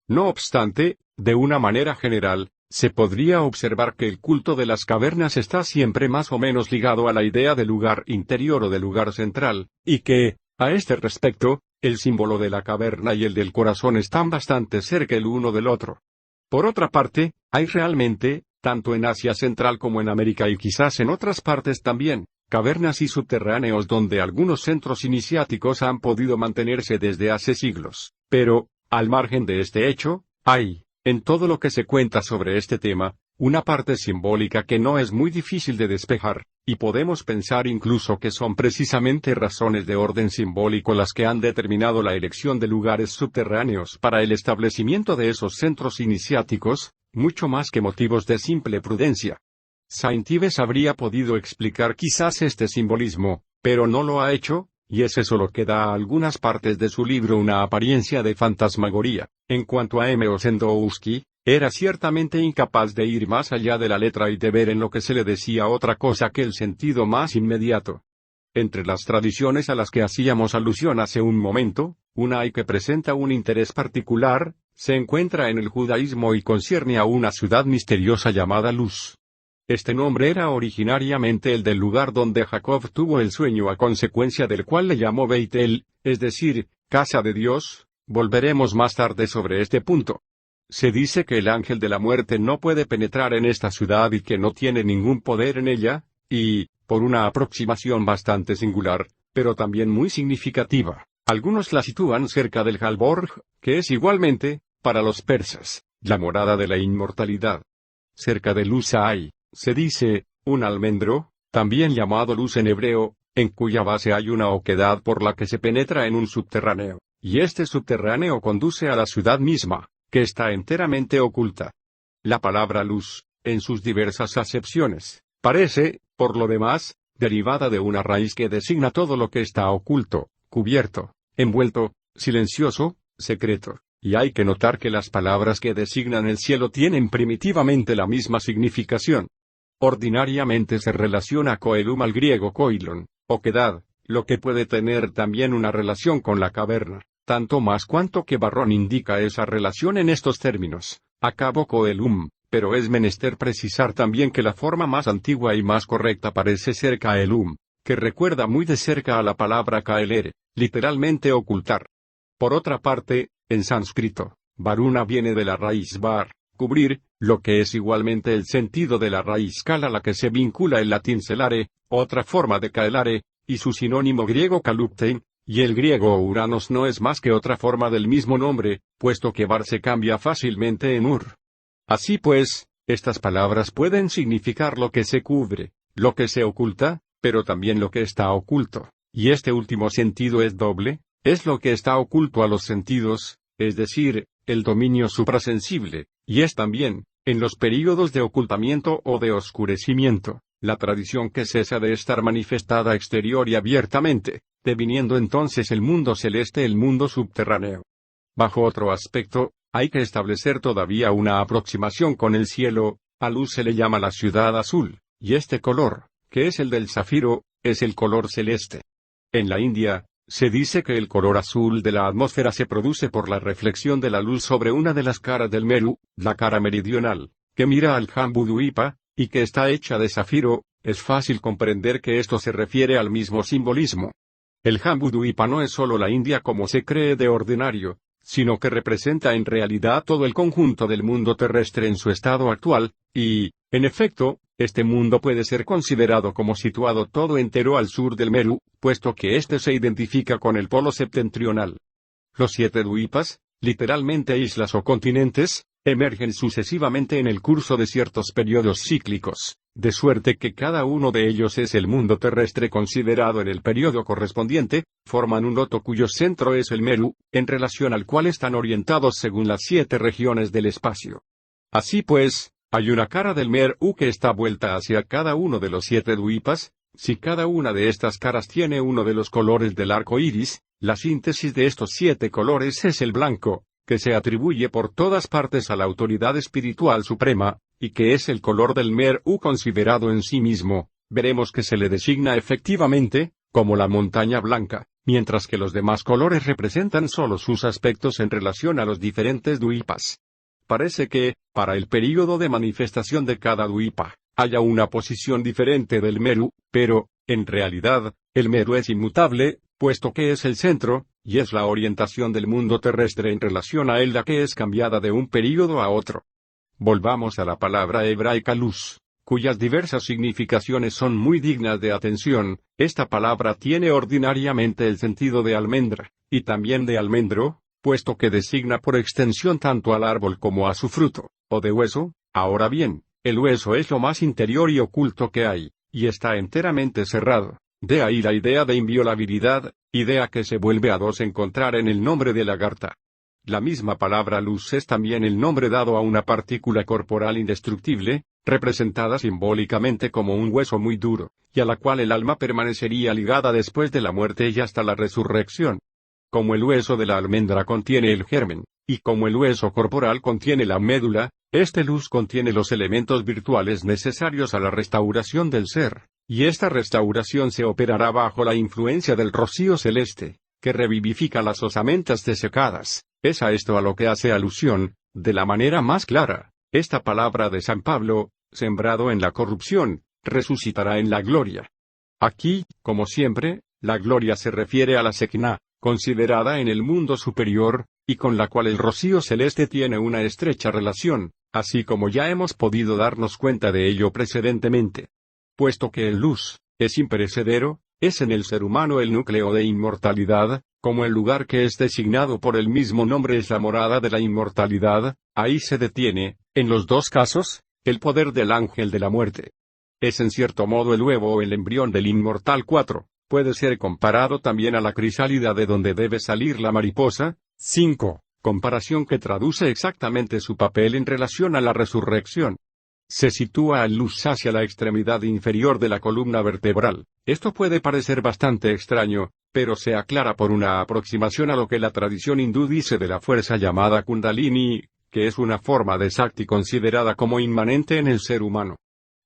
[SPEAKER 1] No obstante, de una manera general, se podría observar que el culto de las cavernas está siempre más o menos ligado a la idea de lugar interior o de lugar central, y que, a este respecto, el símbolo de la caverna y el del corazón están bastante cerca el uno del otro. Por otra parte, hay realmente, tanto en Asia Central como en América y quizás en otras partes también, cavernas y subterráneos donde algunos centros iniciáticos han podido mantenerse desde hace siglos. Pero, al margen de este hecho, hay, en todo lo que se cuenta sobre este tema, una parte simbólica que no es muy difícil de despejar, y podemos pensar incluso que son precisamente razones de orden simbólico las que han determinado la elección de lugares subterráneos para el establecimiento de esos centros iniciáticos, mucho más que motivos de simple prudencia. Saint Ives habría podido explicar quizás este simbolismo, pero no lo ha hecho, y es eso lo que da a algunas partes de su libro una apariencia de fantasmagoría. En cuanto a M. Ossendowski, era ciertamente incapaz de ir más allá de la letra y de ver en lo que se le decía otra cosa que el sentido más inmediato. Entre las tradiciones a las que hacíamos alusión hace un momento, una hay que presenta un interés particular, se encuentra en el judaísmo y concierne a una ciudad misteriosa llamada Luz. Este nombre era originariamente el del lugar donde Jacob tuvo el sueño a consecuencia del cual le llamó Beit-El, es decir, casa de Dios. Volveremos más tarde sobre este punto. Se dice que el ángel de la muerte no puede penetrar en esta ciudad y que no tiene ningún poder en ella, y, por una aproximación bastante singular, pero también muy significativa, algunos la sitúan cerca del Halborg, que es igualmente, para los persas, la morada de la inmortalidad. Cerca de Luz hay, se dice, un almendro, también llamado luz en hebreo, en cuya base hay una oquedad por la que se penetra en un subterráneo, y este subterráneo conduce a la ciudad misma, que está enteramente oculta. La palabra luz, en sus diversas acepciones, parece, por lo demás, derivada de una raíz que designa todo lo que está oculto, cubierto, envuelto, silencioso, secreto. Y hay que notar que las palabras que designan el cielo tienen primitivamente la misma significación. Ordinariamente se relaciona coelum al griego koilon, oquedad, lo que puede tener también una relación con la caverna, tanto más cuanto que Varrón indica esa relación en estos términos, acabo coelum, pero es menester precisar también que la forma más antigua y más correcta parece ser caelum, que recuerda muy de cerca a la palabra caelere, literalmente ocultar. Por otra parte, en sánscrito, varuna viene de la raíz var, cubrir, lo que es igualmente el sentido de la raíz cal a la que se vincula el latín celare, otra forma de caelare, y su sinónimo griego kaluptein, y el griego uranos no es más que otra forma del mismo nombre, puesto que var se cambia fácilmente en ur. Así pues, estas palabras pueden significar lo que se cubre, lo que se oculta, pero también lo que está oculto, y este último sentido es doble, es lo que está oculto a los sentidos, es decir, el dominio suprasensible, y es también, en los períodos de ocultamiento o de oscurecimiento, la tradición que cesa de estar manifestada exterior y abiertamente, deviniendo entonces el mundo celeste el mundo subterráneo. Bajo otro aspecto, hay que establecer todavía una aproximación con el cielo. A luz se le llama la ciudad azul, y este color, que es el del zafiro, es el color celeste. En la India, se dice que el color azul de la atmósfera se produce por la reflexión de la luz sobre una de las caras del Meru, la cara meridional, que mira al Jambudvipa, y que está hecha de zafiro. Es fácil comprender que esto se refiere al mismo simbolismo. El Jambudvipa no es solo la India como se cree de ordinario, sino que representa en realidad todo el conjunto del mundo terrestre en su estado actual, y, en efecto, este mundo puede ser considerado como situado todo entero al sur del Meru, puesto que éste se identifica con el polo septentrional. Los 7 dvipas, literalmente islas o continentes, emergen sucesivamente en el curso de ciertos periodos cíclicos, de suerte que cada uno de ellos es el mundo terrestre considerado en el periodo correspondiente, forman un loto cuyo centro es el Meru, en relación al cual están orientados según las 7 regiones del espacio. Así pues, hay una cara del Meru que está vuelta hacia cada uno de los 7 dvipas. Si cada una de estas caras tiene uno de los colores del arco iris, la síntesis de estos 7 colores es el blanco, que se atribuye por todas partes a la autoridad espiritual suprema, y que es el color del Meru considerado en sí mismo. Veremos que se le designa efectivamente como la montaña blanca, mientras que los demás colores representan solo sus aspectos en relación a los diferentes dvipas. Parece que, para el período de manifestación de cada dvipa, haya una posición diferente del Meru, pero, en realidad, el Meru es inmutable, puesto que es el centro, y es la orientación del mundo terrestre en relación a él la que es cambiada de un período a otro. Volvamos a la palabra hebraica luz, cuyas diversas significaciones son muy dignas de atención. Esta palabra tiene ordinariamente el sentido de almendra, y también de almendro, puesto que designa por extensión tanto al árbol como a su fruto, o de hueso. Ahora bien, el hueso es lo más interior y oculto que hay, y está enteramente cerrado. De ahí la idea de inviolabilidad, idea que se vuelve a encontrar en el nombre de lagarta. La misma palabra luz es también el nombre dado a una partícula corporal indestructible, representada simbólicamente como un hueso muy duro, y a la cual el alma permanecería ligada después de la muerte y hasta la resurrección. Como el hueso de la almendra contiene el germen, y como el hueso corporal contiene la médula, este luz contiene los elementos virtuales necesarios a la restauración del ser, y esta restauración se operará bajo la influencia del rocío celeste, que revivifica las osamentas desecadas. Es a esto a lo que hace alusión, de la manera más clara, esta palabra de San Pablo: sembrado en la corrupción, resucitará en la gloria. Aquí, como siempre, la gloria se refiere a la Shekinah, considerada en el mundo superior, y con la cual el rocío celeste tiene una estrecha relación, así como ya hemos podido darnos cuenta de ello precedentemente. Puesto que el luz es imperecedero, es en el ser humano el núcleo de inmortalidad, como el lugar que es designado por el mismo nombre es la morada de la inmortalidad. Ahí se detiene, en los dos casos, el poder del ángel de la muerte. Es en cierto modo el huevo o el embrión del inmortal 4. Puede ser comparado también a la crisálida de donde debe salir la mariposa. 5. comparación que traduce exactamente su papel en relación a la resurrección. Se sitúa al luz hacia la extremidad inferior de la columna vertebral. Esto puede parecer bastante extraño, pero se aclara por una aproximación a lo que la tradición hindú dice de la fuerza llamada Kundalini, que es una forma de Shakti considerada como inmanente en el ser humano.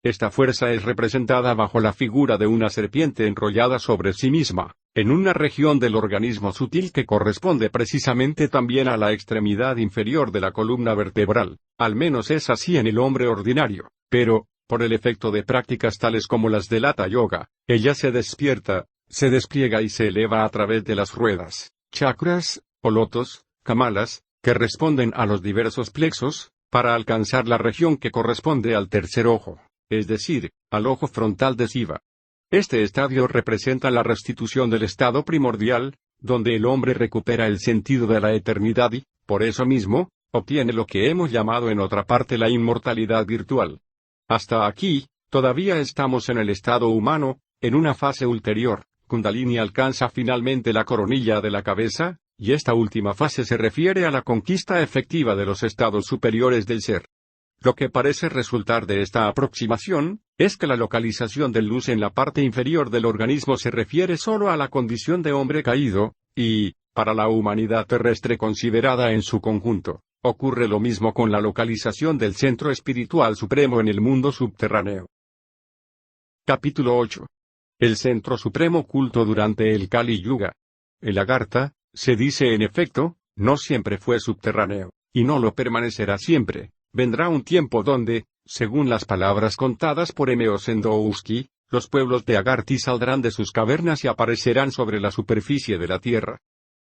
[SPEAKER 1] Esta fuerza es representada bajo la figura de una serpiente enrollada sobre sí misma, en una región del organismo sutil que corresponde precisamente también a la extremidad inferior de la columna vertebral. Al menos es así en el hombre ordinario, pero, por el efecto de prácticas tales como las del Hatha Yoga, ella se despierta, se despliega y se eleva a través de las ruedas, chakras, o lotos, kamalas, que responden a los diversos plexos, para alcanzar la región que corresponde al tercer ojo, es decir, al ojo frontal de Shiva. Este estadio representa la restitución del estado primordial, donde el hombre recupera el sentido de la eternidad y, por eso mismo, obtiene lo que hemos llamado en otra parte la inmortalidad virtual. Hasta aquí, todavía estamos en el estado humano, en una fase ulterior. Kundalini alcanza finalmente la coronilla de la cabeza, y esta última fase se refiere a la conquista efectiva de los estados superiores del ser. Lo que parece resultar de esta aproximación, es que la localización del luz en la parte inferior del organismo se refiere solo a la condición de hombre caído, y, para la humanidad terrestre considerada en su conjunto, ocurre lo mismo con la localización del centro espiritual supremo en el mundo subterráneo. Capítulo 8. El centro supremo oculto durante el Kali Yuga. El Agartha, se dice en efecto, no siempre fue subterráneo, y no lo permanecerá siempre. Vendrá un tiempo donde, según las palabras contadas por Emeosendouski, los pueblos de Agarthi saldrán de sus cavernas y aparecerán sobre la superficie de la tierra.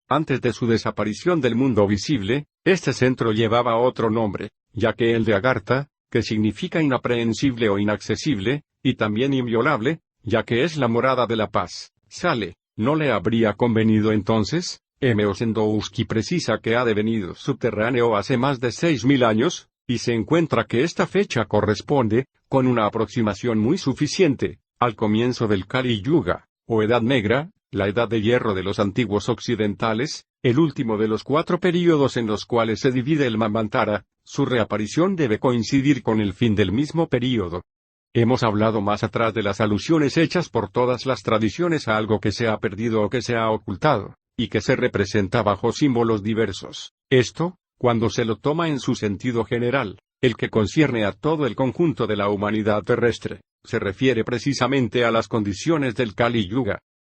[SPEAKER 1] Antes de su desaparición del mundo visible, este centro llevaba otro nombre, ya que el de Agartha, que significa inaprehensible o inaccesible, y también inviolable, ya que es la morada de la paz, sale, ¿no le habría convenido entonces? Emeosendouski precisa que ha devenido subterráneo hace más de 6.000 años, y se encuentra que esta fecha corresponde, con una aproximación muy suficiente, al comienzo del Kali Yuga, o Edad Negra, la Edad de Hierro de los antiguos occidentales, el último de los 4 períodos en los cuales se divide el Manvantara. Su reaparición debe coincidir con el fin del mismo período. Hemos hablado más atrás de las alusiones hechas por todas las tradiciones a algo que se ha perdido o que se ha ocultado, y que se representa bajo símbolos diversos. Esto, cuando se lo toma en su sentido general, el que concierne a todo el conjunto de la humanidad terrestre, se refiere precisamente a las condiciones del Kali Yuga.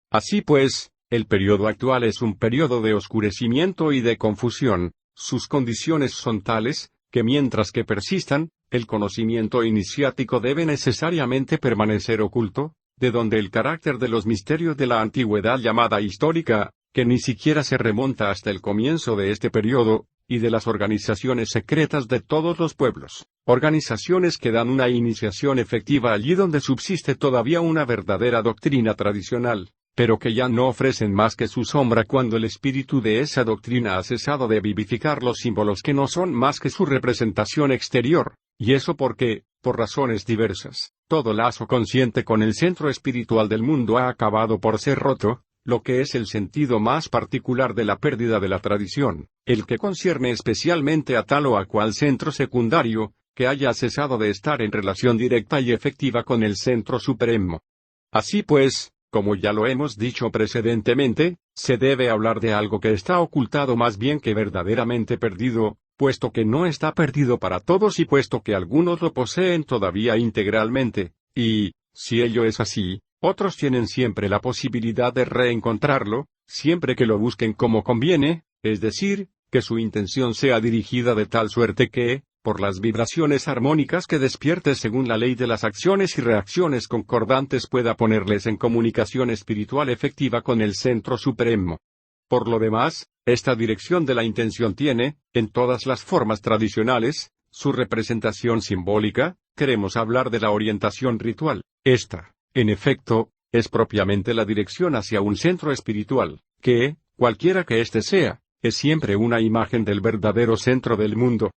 [SPEAKER 1] Así pues, el periodo actual es un periodo de oscurecimiento y de confusión. Sus condiciones son tales, que mientras que persistan, el conocimiento iniciático debe necesariamente permanecer oculto, de donde el carácter de los misterios de la antigüedad llamada histórica, que ni siquiera se remonta hasta el comienzo de este periodo, y de las organizaciones secretas de todos los pueblos, organizaciones que dan una iniciación efectiva allí donde subsiste todavía una verdadera doctrina tradicional, pero que ya no ofrecen más que su sombra cuando el espíritu de esa doctrina ha cesado de vivificar los símbolos que no son más que su representación exterior, y eso porque, por razones diversas, todo lazo consciente con el centro espiritual del mundo ha acabado por ser roto, lo que es el sentido más particular de la pérdida de la tradición, el que concierne especialmente a tal o a cual centro secundario, que haya cesado de estar en relación directa y efectiva con el centro supremo. Así pues, como ya lo hemos dicho precedentemente, se debe hablar de algo que está ocultado más bien que verdaderamente perdido, puesto que no está perdido para todos y puesto que algunos lo poseen todavía integralmente, y, si ello es así, otros tienen siempre la posibilidad de reencontrarlo, siempre que lo busquen como conviene, es decir, que su intención sea dirigida de tal suerte que, por las vibraciones armónicas que despierte según la ley de las acciones y reacciones concordantes pueda ponerles en comunicación espiritual efectiva con el centro supremo. Por lo demás, esta dirección de la intención tiene, en todas las formas tradicionales, su representación simbólica. Queremos hablar de la orientación ritual. Esta, en efecto, es propiamente la dirección hacia un centro espiritual, que, cualquiera que éste sea, es siempre una imagen del verdadero centro del mundo.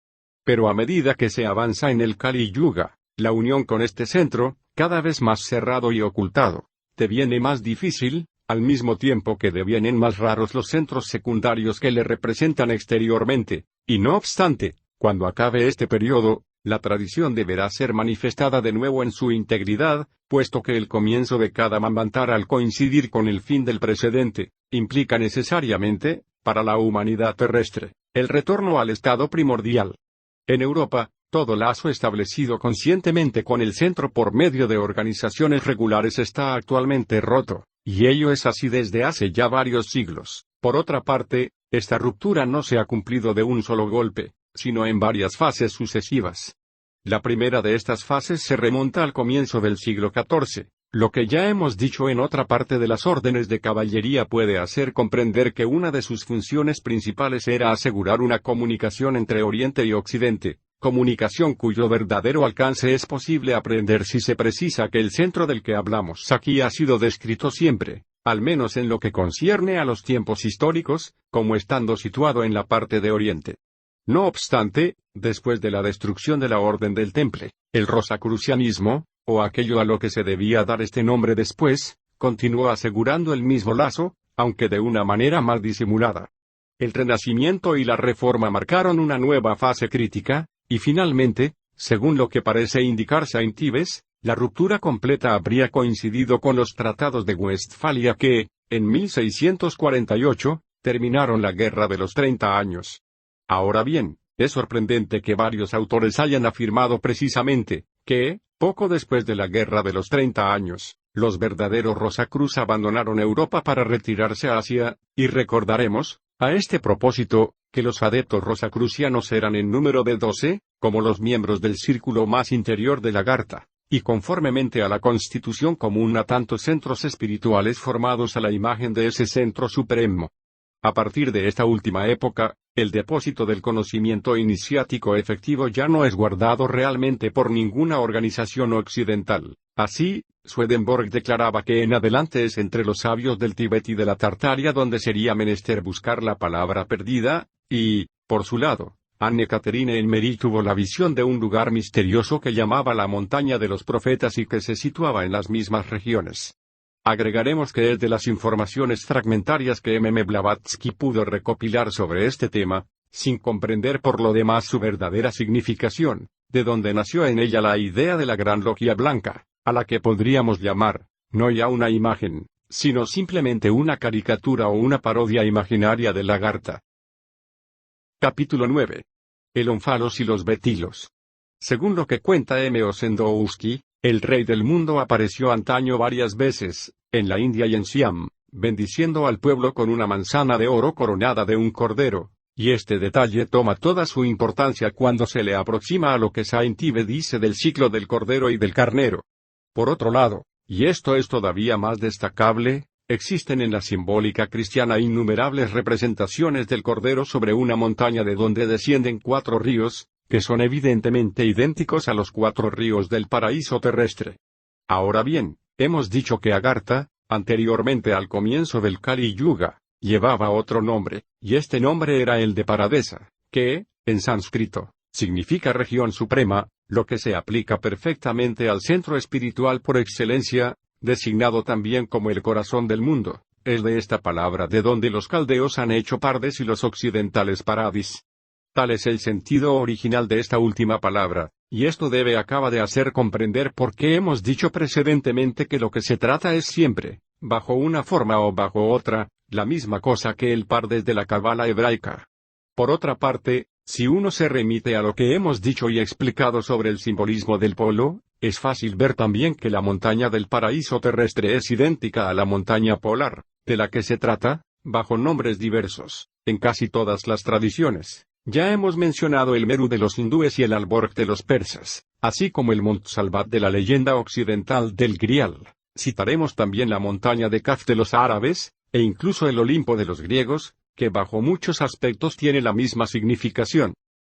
[SPEAKER 1] Pero a medida que se avanza en el Kali Yuga, la unión con este centro, cada vez más cerrado y ocultado, deviene más difícil, al mismo tiempo que devienen más raros los centros secundarios que le representan exteriormente, y no obstante, cuando acabe este periodo, la tradición deberá ser manifestada de nuevo en su integridad, puesto que el comienzo de cada manvantara al coincidir con el fin del precedente, implica necesariamente, para la humanidad terrestre, el retorno al estado primordial. En Europa, todo lazo establecido conscientemente con el centro por medio de organizaciones regulares está actualmente roto, y ello es así desde hace ya varios siglos. Por otra parte, esta ruptura no se ha cumplido de un solo golpe, sino en varias fases sucesivas. La primera de estas fases se remonta al comienzo del siglo XIV. Lo que ya hemos dicho en otra parte de las órdenes de caballería puede hacer comprender que una de sus funciones principales era asegurar una comunicación entre Oriente y Occidente, comunicación cuyo verdadero alcance es posible aprender si se precisa que el centro del que hablamos aquí ha sido descrito siempre, al menos en lo que concierne a los tiempos históricos, como estando situado en la parte de Oriente. No obstante, después de la destrucción de la Orden del Temple, el rosacrucianismo, o aquello a lo que se debía dar este nombre después, continuó asegurando el mismo lazo, aunque de una manera más disimulada. El Renacimiento y la Reforma marcaron una nueva fase crítica, y finalmente, según lo que parece indicar Saint-Yves, la ruptura completa habría coincidido con los tratados de Westfalia que, en 1648, terminaron la Guerra de los 30 años. Ahora bien, es sorprendente que varios autores hayan afirmado precisamente, que, poco después de la Guerra de los 30 años, los verdaderos Rosacruz abandonaron Europa para retirarse a Asia, y recordaremos, a este propósito, que los adeptos rosacrucianos eran en número de 12, como los miembros del círculo más interior de Lagarta, y conformemente a la constitución común a tantos centros espirituales formados a la imagen de ese centro supremo. A partir de esta última época, el depósito del conocimiento iniciático efectivo ya no es guardado realmente por ninguna organización occidental. Así, Swedenborg declaraba que en adelante es entre los sabios del Tíbet y de la Tartaria donde sería menester buscar la palabra perdida, y, por su lado, Anne-Catherine Elmery tuvo la visión de un lugar misterioso que llamaba la montaña de los profetas y que se situaba en las mismas regiones. Agregaremos que es de las informaciones fragmentarias que Blavatsky pudo recopilar sobre este tema, sin comprender por lo demás su verdadera significación, de donde nació en ella la idea de la Gran Logia Blanca, a la que podríamos llamar, no ya una imagen, sino simplemente una caricatura o una parodia imaginaria de Lagarta. Capítulo 9. El ónfalos y los betilos. Según lo que cuenta M. Ossendowski, el rey del mundo apareció antaño varias veces, en la India y en Siam, bendiciendo al pueblo con una manzana de oro coronada de un cordero, y este detalle toma toda su importancia cuando se le aproxima a lo que Saint-Yves dice del ciclo del cordero y del carnero. Por otro lado, y esto es todavía más destacable, existen en la simbólica cristiana innumerables representaciones del cordero sobre una montaña de donde descienden 4 ríos, que son evidentemente idénticos a los 4 ríos del paraíso terrestre. Ahora bien, hemos dicho que Agartha, anteriormente al comienzo del Kali Yuga, llevaba otro nombre, y este nombre era el de Paradesa, que, en sánscrito, significa región suprema, lo que se aplica perfectamente al centro espiritual por excelencia, designado también como el corazón del mundo. Es de esta palabra de donde los caldeos han hecho Pardes y los occidentales Paradis. Tal es el sentido original de esta última palabra, y esto acaba de hacer comprender por qué hemos dicho precedentemente que lo que se trata es siempre, bajo una forma o bajo otra, la misma cosa que el Pardes de la Cábala hebraica. Por otra parte, si uno se remite a lo que hemos dicho y explicado sobre el simbolismo del polo, es fácil ver también que la montaña del paraíso terrestre es idéntica a la montaña polar, de la que se trata, bajo nombres diversos, en casi todas las tradiciones. Ya hemos mencionado el Meru de los hindúes y el Alborg de los persas, así como el Mont Salvat de la leyenda occidental del Grial. Citaremos también la montaña de Kaf de los árabes, e incluso el Olimpo de los griegos, que bajo muchos aspectos tiene la misma significación.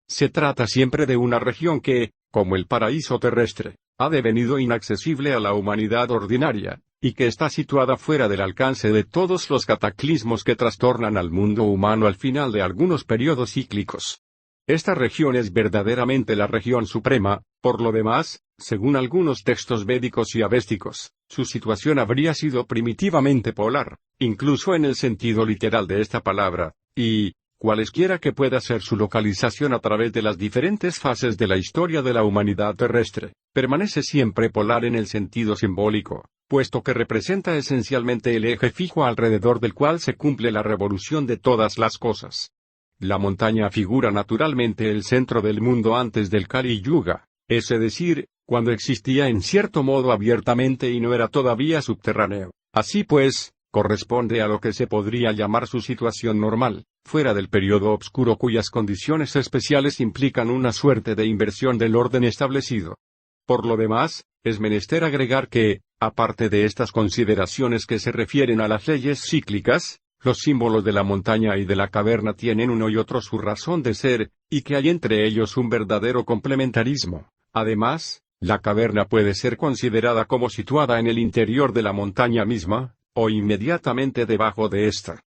[SPEAKER 1] Se trata siempre de una región que, como el paraíso terrestre, ha devenido inaccesible a la humanidad ordinaria, y que está situada fuera del alcance de todos los cataclismos que trastornan al mundo humano al final de algunos periodos cíclicos. Esta región es verdaderamente la región suprema. Por lo demás, según algunos textos védicos y avésticos, su situación habría sido primitivamente polar, incluso en el sentido literal de esta palabra, y, cualesquiera que pueda ser su localización a través de las diferentes fases de la historia de la humanidad terrestre, permanece siempre polar en el sentido simbólico, puesto que representa esencialmente el eje fijo alrededor del cual se cumple la revolución de todas las cosas. La montaña figura naturalmente el centro del mundo antes del Kali Yuga, es decir, cuando existía en cierto modo abiertamente y no era todavía subterráneo. Así pues, corresponde a lo que se podría llamar su situación normal, fuera del periodo obscuro cuyas condiciones especiales implican una suerte de inversión del orden establecido. Por lo demás, es menester agregar que, aparte de estas consideraciones que se refieren a las leyes cíclicas, los símbolos de la montaña y de la caverna tienen uno y otro su razón de ser, y que hay entre ellos un verdadero complementarismo. Además, la caverna puede ser considerada como situada en el interior de la montaña misma, o inmediatamente debajo de ésta.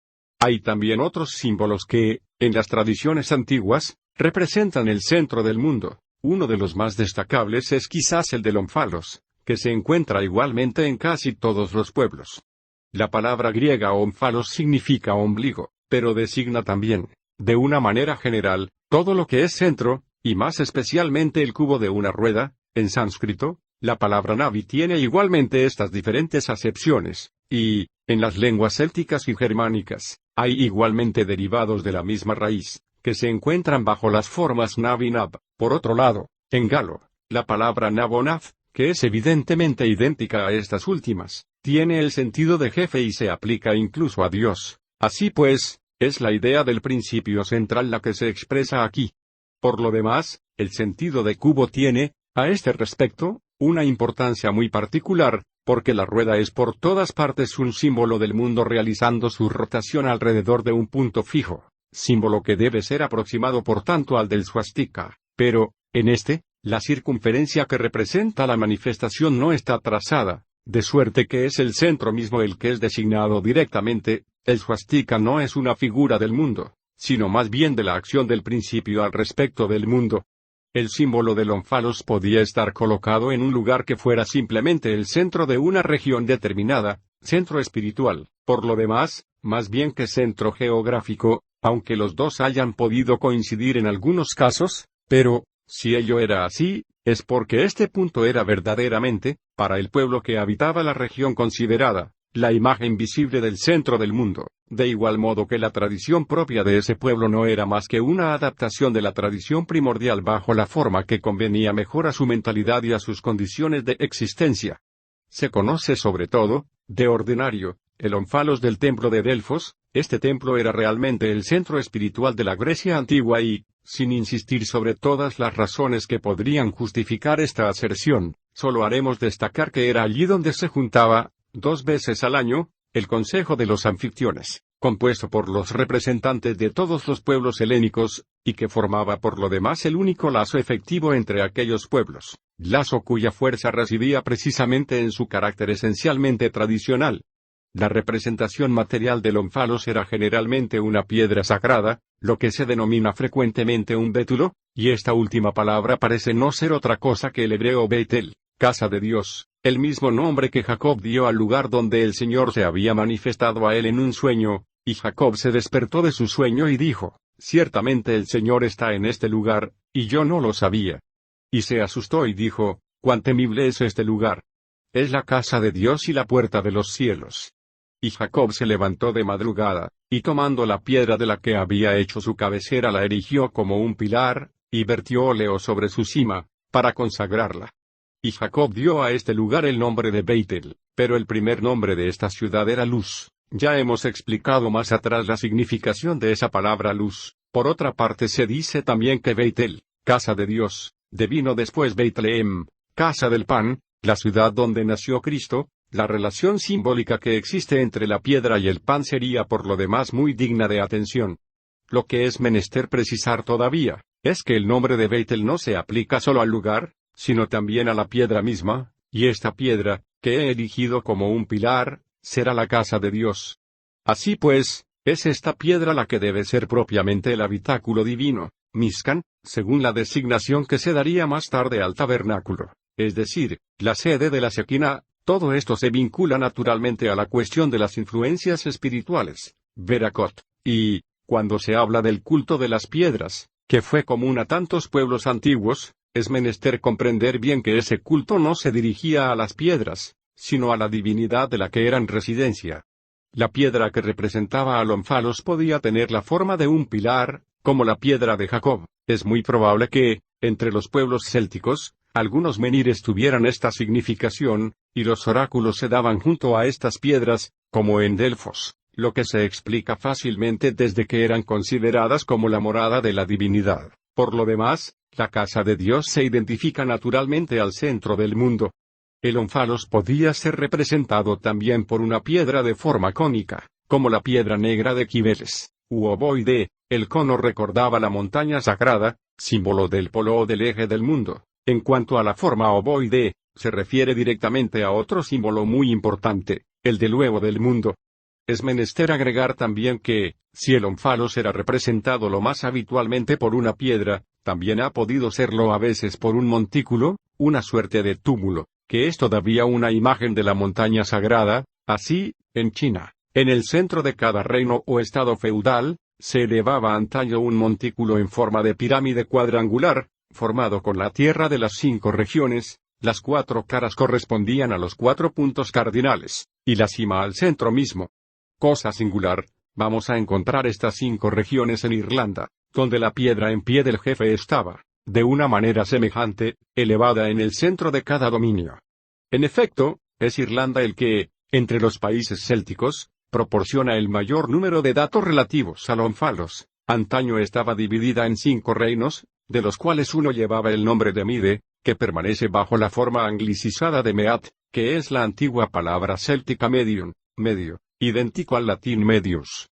[SPEAKER 1] Hay también otros símbolos que, en las tradiciones antiguas, representan el centro del mundo. Uno de los más destacables es quizás el del ómfalos, que se encuentra igualmente en casi todos los pueblos. La palabra griega ómfalos significa ombligo, pero designa también, de una manera general, todo lo que es centro, y más especialmente el cubo de una rueda. En sánscrito, la palabra navi tiene igualmente estas diferentes acepciones, y, en las lenguas célticas y germánicas, hay igualmente derivados de la misma raíz, que se encuentran bajo las formas nav y nab. Por otro lado, en galo, la palabra nabonav, que es evidentemente idéntica a estas últimas, tiene el sentido de jefe y se aplica incluso a Dios. Así pues, es la idea del principio central la que se expresa aquí. Por lo demás, el sentido de cubo tiene, a este respecto, una importancia muy particular, porque la rueda es por todas partes un símbolo del mundo realizando su rotación alrededor de un punto fijo, símbolo que debe ser aproximado por tanto al del swastika, pero, en este, la circunferencia que representa la manifestación no está trazada, de suerte que es el centro mismo el que es designado directamente. El swastika no es una figura del mundo, sino más bien de la acción del principio al respecto del mundo. El símbolo del ómfalos podía estar colocado en un lugar que fuera simplemente el centro de una región determinada, centro espiritual, por lo demás, más bien que centro geográfico, aunque los dos hayan podido coincidir en algunos casos, pero, si ello era así, es porque este punto era verdaderamente, para el pueblo que habitaba la región considerada, la imagen visible del centro del mundo, de igual modo que la tradición propia de ese pueblo no era más que una adaptación de la tradición primordial bajo la forma que convenía mejor a su mentalidad y a sus condiciones de existencia. Se conoce sobre todo, de ordinario, el ómfalos del templo de Delfos. Este templo era realmente el centro espiritual de la Grecia antigua y, sin insistir sobre todas las razones que podrían justificar esta aserción, solo haremos destacar que era allí donde se juntaba, 2 veces al año, el Consejo de los Anfitriones, compuesto por los representantes de todos los pueblos helénicos, y que formaba por lo demás el único lazo efectivo entre aquellos pueblos, lazo cuya fuerza residía precisamente en su carácter esencialmente tradicional. La representación material del ómfalos era generalmente una piedra sagrada, lo que se denomina frecuentemente un bétulo, y esta última palabra parece no ser otra cosa que el hebreo Beitel, casa de Dios, el mismo nombre que Jacob dio al lugar donde el Señor se había manifestado a él en un sueño, y Jacob se despertó de su sueño y dijo, ciertamente el Señor está en este lugar, y yo no lo sabía. Y se asustó y dijo, cuán temible es este lugar. Es la casa de Dios y la puerta de los cielos. Y Jacob se levantó de madrugada, y tomando la piedra de la que había hecho su cabecera la erigió como un pilar, y vertió óleo sobre su cima, para consagrarla. Y Jacob dio a este lugar el nombre de Beitel, pero el primer nombre de esta ciudad era Luz. Ya hemos explicado más atrás la significación de esa palabra luz. Por otra parte se dice también que Beitel, casa de Dios, devino después Beitlehem, casa del pan, la ciudad donde nació Cristo. La relación simbólica que existe entre la piedra y el pan sería por lo demás muy digna de atención. Lo que es menester precisar todavía, es que el nombre de Beitel no se aplica solo al lugar, sino también a la piedra misma, y esta piedra, que he erigido como un pilar, será la casa de Dios. Así pues, es esta piedra la que debe ser propiamente el habitáculo divino, Mishkan, según la designación que se daría más tarde al tabernáculo, es decir, la sede de la Shekinah. Todo esto se vincula naturalmente a la cuestión de las influencias espirituales, Verakot, y, cuando se habla del culto de las piedras, que fue común a tantos pueblos antiguos, es menester comprender bien que ese culto no se dirigía a las piedras, sino a la divinidad de la que eran residencia. La piedra que representaba al ónfalos podía tener la forma de un pilar, como la piedra de Jacob. Es muy probable que, entre los pueblos célticos, algunos menhires tuvieran esta significación, y los oráculos se daban junto a estas piedras, como en Delfos, lo que se explica fácilmente desde que eran consideradas como la morada de la divinidad. Por lo demás, la casa de Dios se identifica naturalmente al centro del mundo. El ónfalos podía ser representado también por una piedra de forma cónica, como la piedra negra de Cibeles, u ovoide. El cono recordaba la montaña sagrada, símbolo del polo o del eje del mundo. En cuanto a la forma ovoide, se refiere directamente a otro símbolo muy importante, el del huevo del mundo. Es menester agregar también que, si el ónfalos era representado lo más habitualmente por una piedra, también ha podido serlo a veces por un montículo, una suerte de túmulo, que es todavía una imagen de la montaña sagrada. Así, en China, en el centro de cada reino o estado feudal, se elevaba antaño un montículo en forma de pirámide cuadrangular, formado con la tierra de las 5 regiones. Las 4 caras correspondían a los 4 puntos cardinales, y la cima al centro mismo. Cosa singular, vamos a encontrar estas 5 regiones en Irlanda, donde la piedra en pie del jefe estaba, de una manera semejante, elevada en el centro de cada dominio. En efecto, es Irlanda el que, entre los países célticos, proporciona el mayor número de datos relativos al ónfalos. Antaño estaba dividida en 5 reinos, de los cuales uno llevaba el nombre de Mide, que permanece bajo la forma anglicizada de Meat, que es la antigua palabra céltica medium, medio, idéntico al latín medius.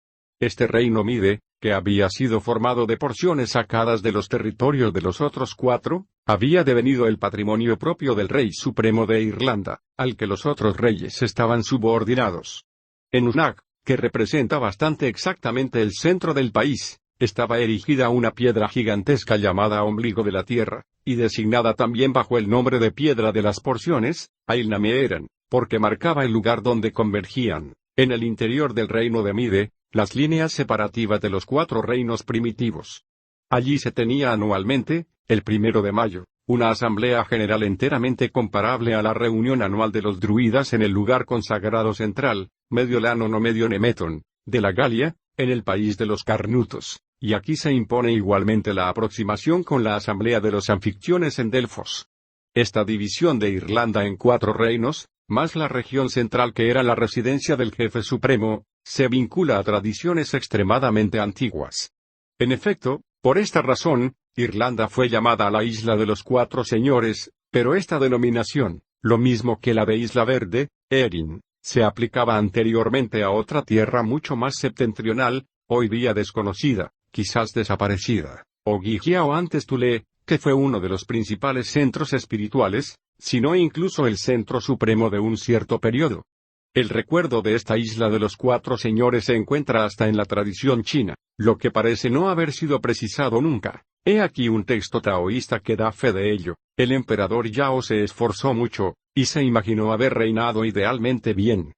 [SPEAKER 1] Este reino Mide, que había sido formado de porciones sacadas de los territorios de los otros 4, había devenido el patrimonio propio del rey supremo de Irlanda, al que los otros reyes estaban subordinados. En Usnag, que representa bastante exactamente el centro del país, estaba erigida una piedra gigantesca llamada ombligo de la tierra, y designada también bajo el nombre de piedra de las porciones, Ailnameeran, porque marcaba el lugar donde convergían, en el interior del reino de Mide, las líneas separativas de los 4 reinos primitivos. Allí se tenía anualmente, el 1 de mayo, una asamblea general enteramente comparable a la reunión anual de los druidas en el lugar consagrado central, Mediolanum o Medionemeton, de la Galia, en el país de los Carnutos, y aquí se impone igualmente la aproximación con la asamblea de los anfictiones en Delfos. Esta división de Irlanda en 4 reinos, más la región central que era la residencia del jefe supremo, se vincula a tradiciones extremadamente antiguas. En efecto, por esta razón, Irlanda fue llamada la Isla de los 4 Señores, pero esta denominación, lo mismo que la de Isla Verde, Erin, se aplicaba anteriormente a otra tierra mucho más septentrional, hoy día desconocida, quizás desaparecida, Ogygia o antes Thule, que fue uno de los principales centros espirituales, sino incluso el centro supremo de un cierto periodo. El recuerdo de esta isla de los 4 señores se encuentra hasta en la tradición china, lo que parece no haber sido precisado nunca. He aquí un texto taoísta que da fe de ello. El emperador Yao se esforzó mucho, y se imaginó haber reinado idealmente bien.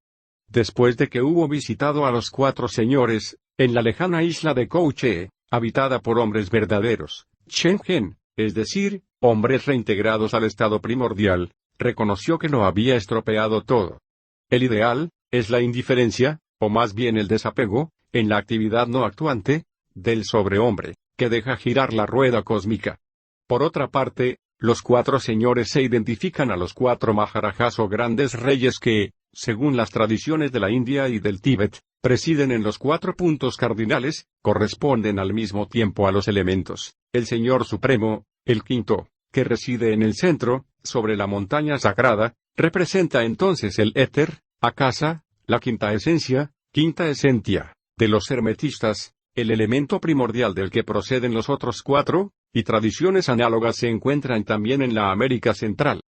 [SPEAKER 1] Después de que hubo visitado a los 4 señores, en la lejana isla de Kouche, habitada por hombres verdaderos, Shenzhen, es decir, hombres reintegrados al estado primordial, reconoció que lo había estropeado todo. El ideal, es la indiferencia, o más bien el desapego, en la actividad no actuante, del sobrehombre, que deja girar la rueda cósmica. Por otra parte, los 4 señores se identifican a los 4 maharajas o grandes reyes que, según las tradiciones de la India y del Tíbet, presiden en los 4 puntos cardinales, corresponden al mismo tiempo a los elementos. El Señor Supremo, el quinto, que reside en el centro, sobre la montaña sagrada, representa entonces el éter, akasa, la quinta esencia, de los hermetistas, el elemento primordial del que proceden los otros 4, y tradiciones análogas se encuentran también en la América Central.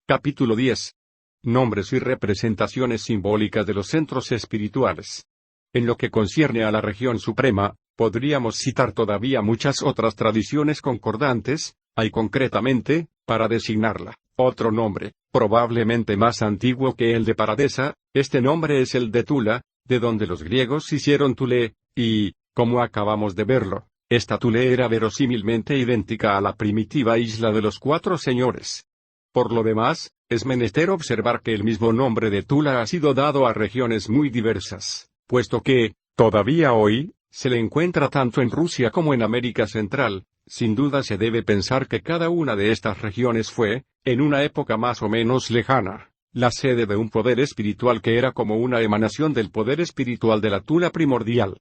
[SPEAKER 1] Capítulo 10. Nombres y representaciones simbólicas de los centros espirituales. En lo que concierne a la región suprema, podríamos citar todavía muchas otras tradiciones concordantes. Hay concretamente, para designarla, otro nombre, probablemente más antiguo que el de Paradesa. Este nombre es el de Tula, de donde los griegos hicieron Thule, y, como acabamos de verlo, esta Thule era verosímilmente idéntica a la primitiva isla de los Cuatro Señores. Por lo demás, es menester observar que el mismo nombre de Tula ha sido dado a regiones muy diversas, puesto que, todavía hoy, se le encuentra tanto en Rusia como en América Central. Sin duda se debe pensar que cada una de estas regiones fue, en una época más o menos lejana, la sede de un poder espiritual que era como una emanación del poder espiritual de la Tula primordial.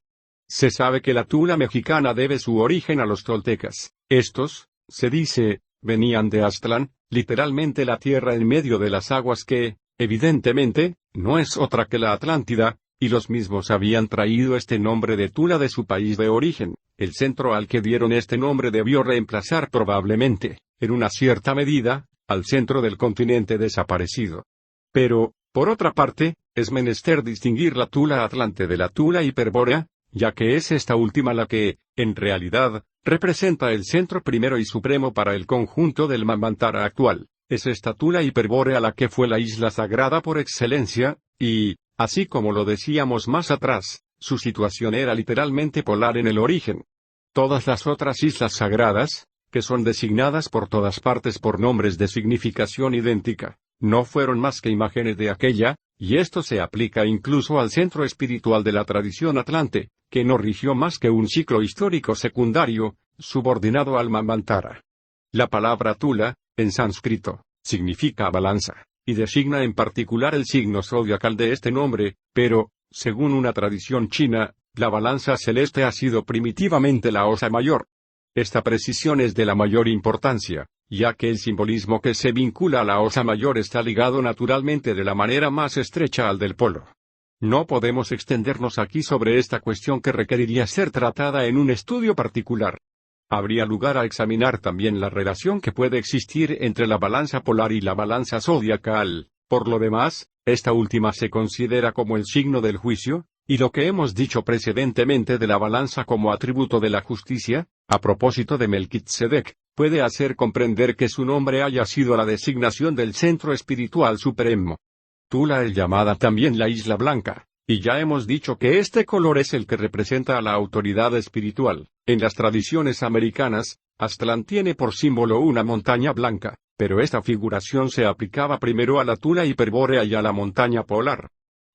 [SPEAKER 1] Se sabe que la Tula mexicana debe su origen a los toltecas. Estos, se dice, venían de Aztlán, literalmente la tierra en medio de las aguas que, evidentemente, no es otra que la Atlántida, y los mismos habían traído este nombre de Tula de su país de origen. El centro al que dieron este nombre debió reemplazar probablemente, en una cierta medida, al centro del continente desaparecido. Pero, por otra parte, es menester distinguir la Tula Atlante de la Tula hiperbórea, ya que es esta última la que, en realidad, representa el centro primero y supremo para el conjunto del Manvantara actual. Es esta Tula hiperbórea la que fue la isla sagrada por excelencia, y, así como lo decíamos más atrás, su situación era literalmente polar en el origen. Todas las otras islas sagradas, que son designadas por todas partes por nombres de significación idéntica, no fueron más que imágenes de aquella, y esto se aplica incluso al centro espiritual de la tradición atlante, que no rigió más que un ciclo histórico secundario, subordinado al Manvantara. La palabra Tula, en sánscrito, significa balanza, y designa en particular el signo zodiacal de este nombre, pero, según una tradición china, la balanza celeste ha sido primitivamente la Osa Mayor. Esta precisión es de la mayor importancia, ya que el simbolismo que se vincula a la Osa Mayor está ligado naturalmente de la manera más estrecha al del polo. No podemos extendernos aquí sobre esta cuestión que requeriría ser tratada en un estudio particular. Habría lugar a examinar también la relación que puede existir entre la balanza polar y la balanza zodiacal. Por lo demás, esta última se considera como el signo del juicio, y lo que hemos dicho precedentemente de la balanza como atributo de la justicia, a propósito de Melquisedec, puede hacer comprender que su nombre haya sido la designación del centro espiritual supremo. Tula es llamada también la Isla Blanca, y ya hemos dicho que este color es el que representa a la autoridad espiritual. En las tradiciones americanas, Aztlán tiene por símbolo una montaña blanca, pero esta figuración se aplicaba primero a la Tula hiperbórea y a la montaña polar.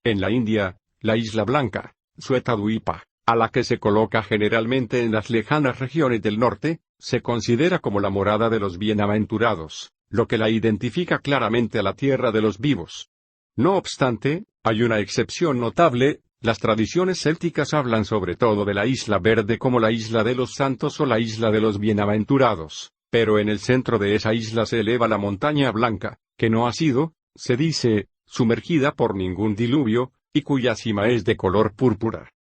[SPEAKER 1] En la India, la Isla Blanca, Shweta-dvipa, a la que se coloca generalmente en las lejanas regiones del norte, se considera como la morada de los bienaventurados, lo que la identifica claramente a la tierra de los vivos. No obstante, hay una excepción notable. Las tradiciones célticas hablan sobre todo de la Isla Verde como la Isla de los Santos o la Isla de los Bienaventurados, pero en el centro de esa isla se eleva la montaña blanca, que no ha sido, se dice, sumergida por ningún diluvio, y cuya cima es de color púrpura.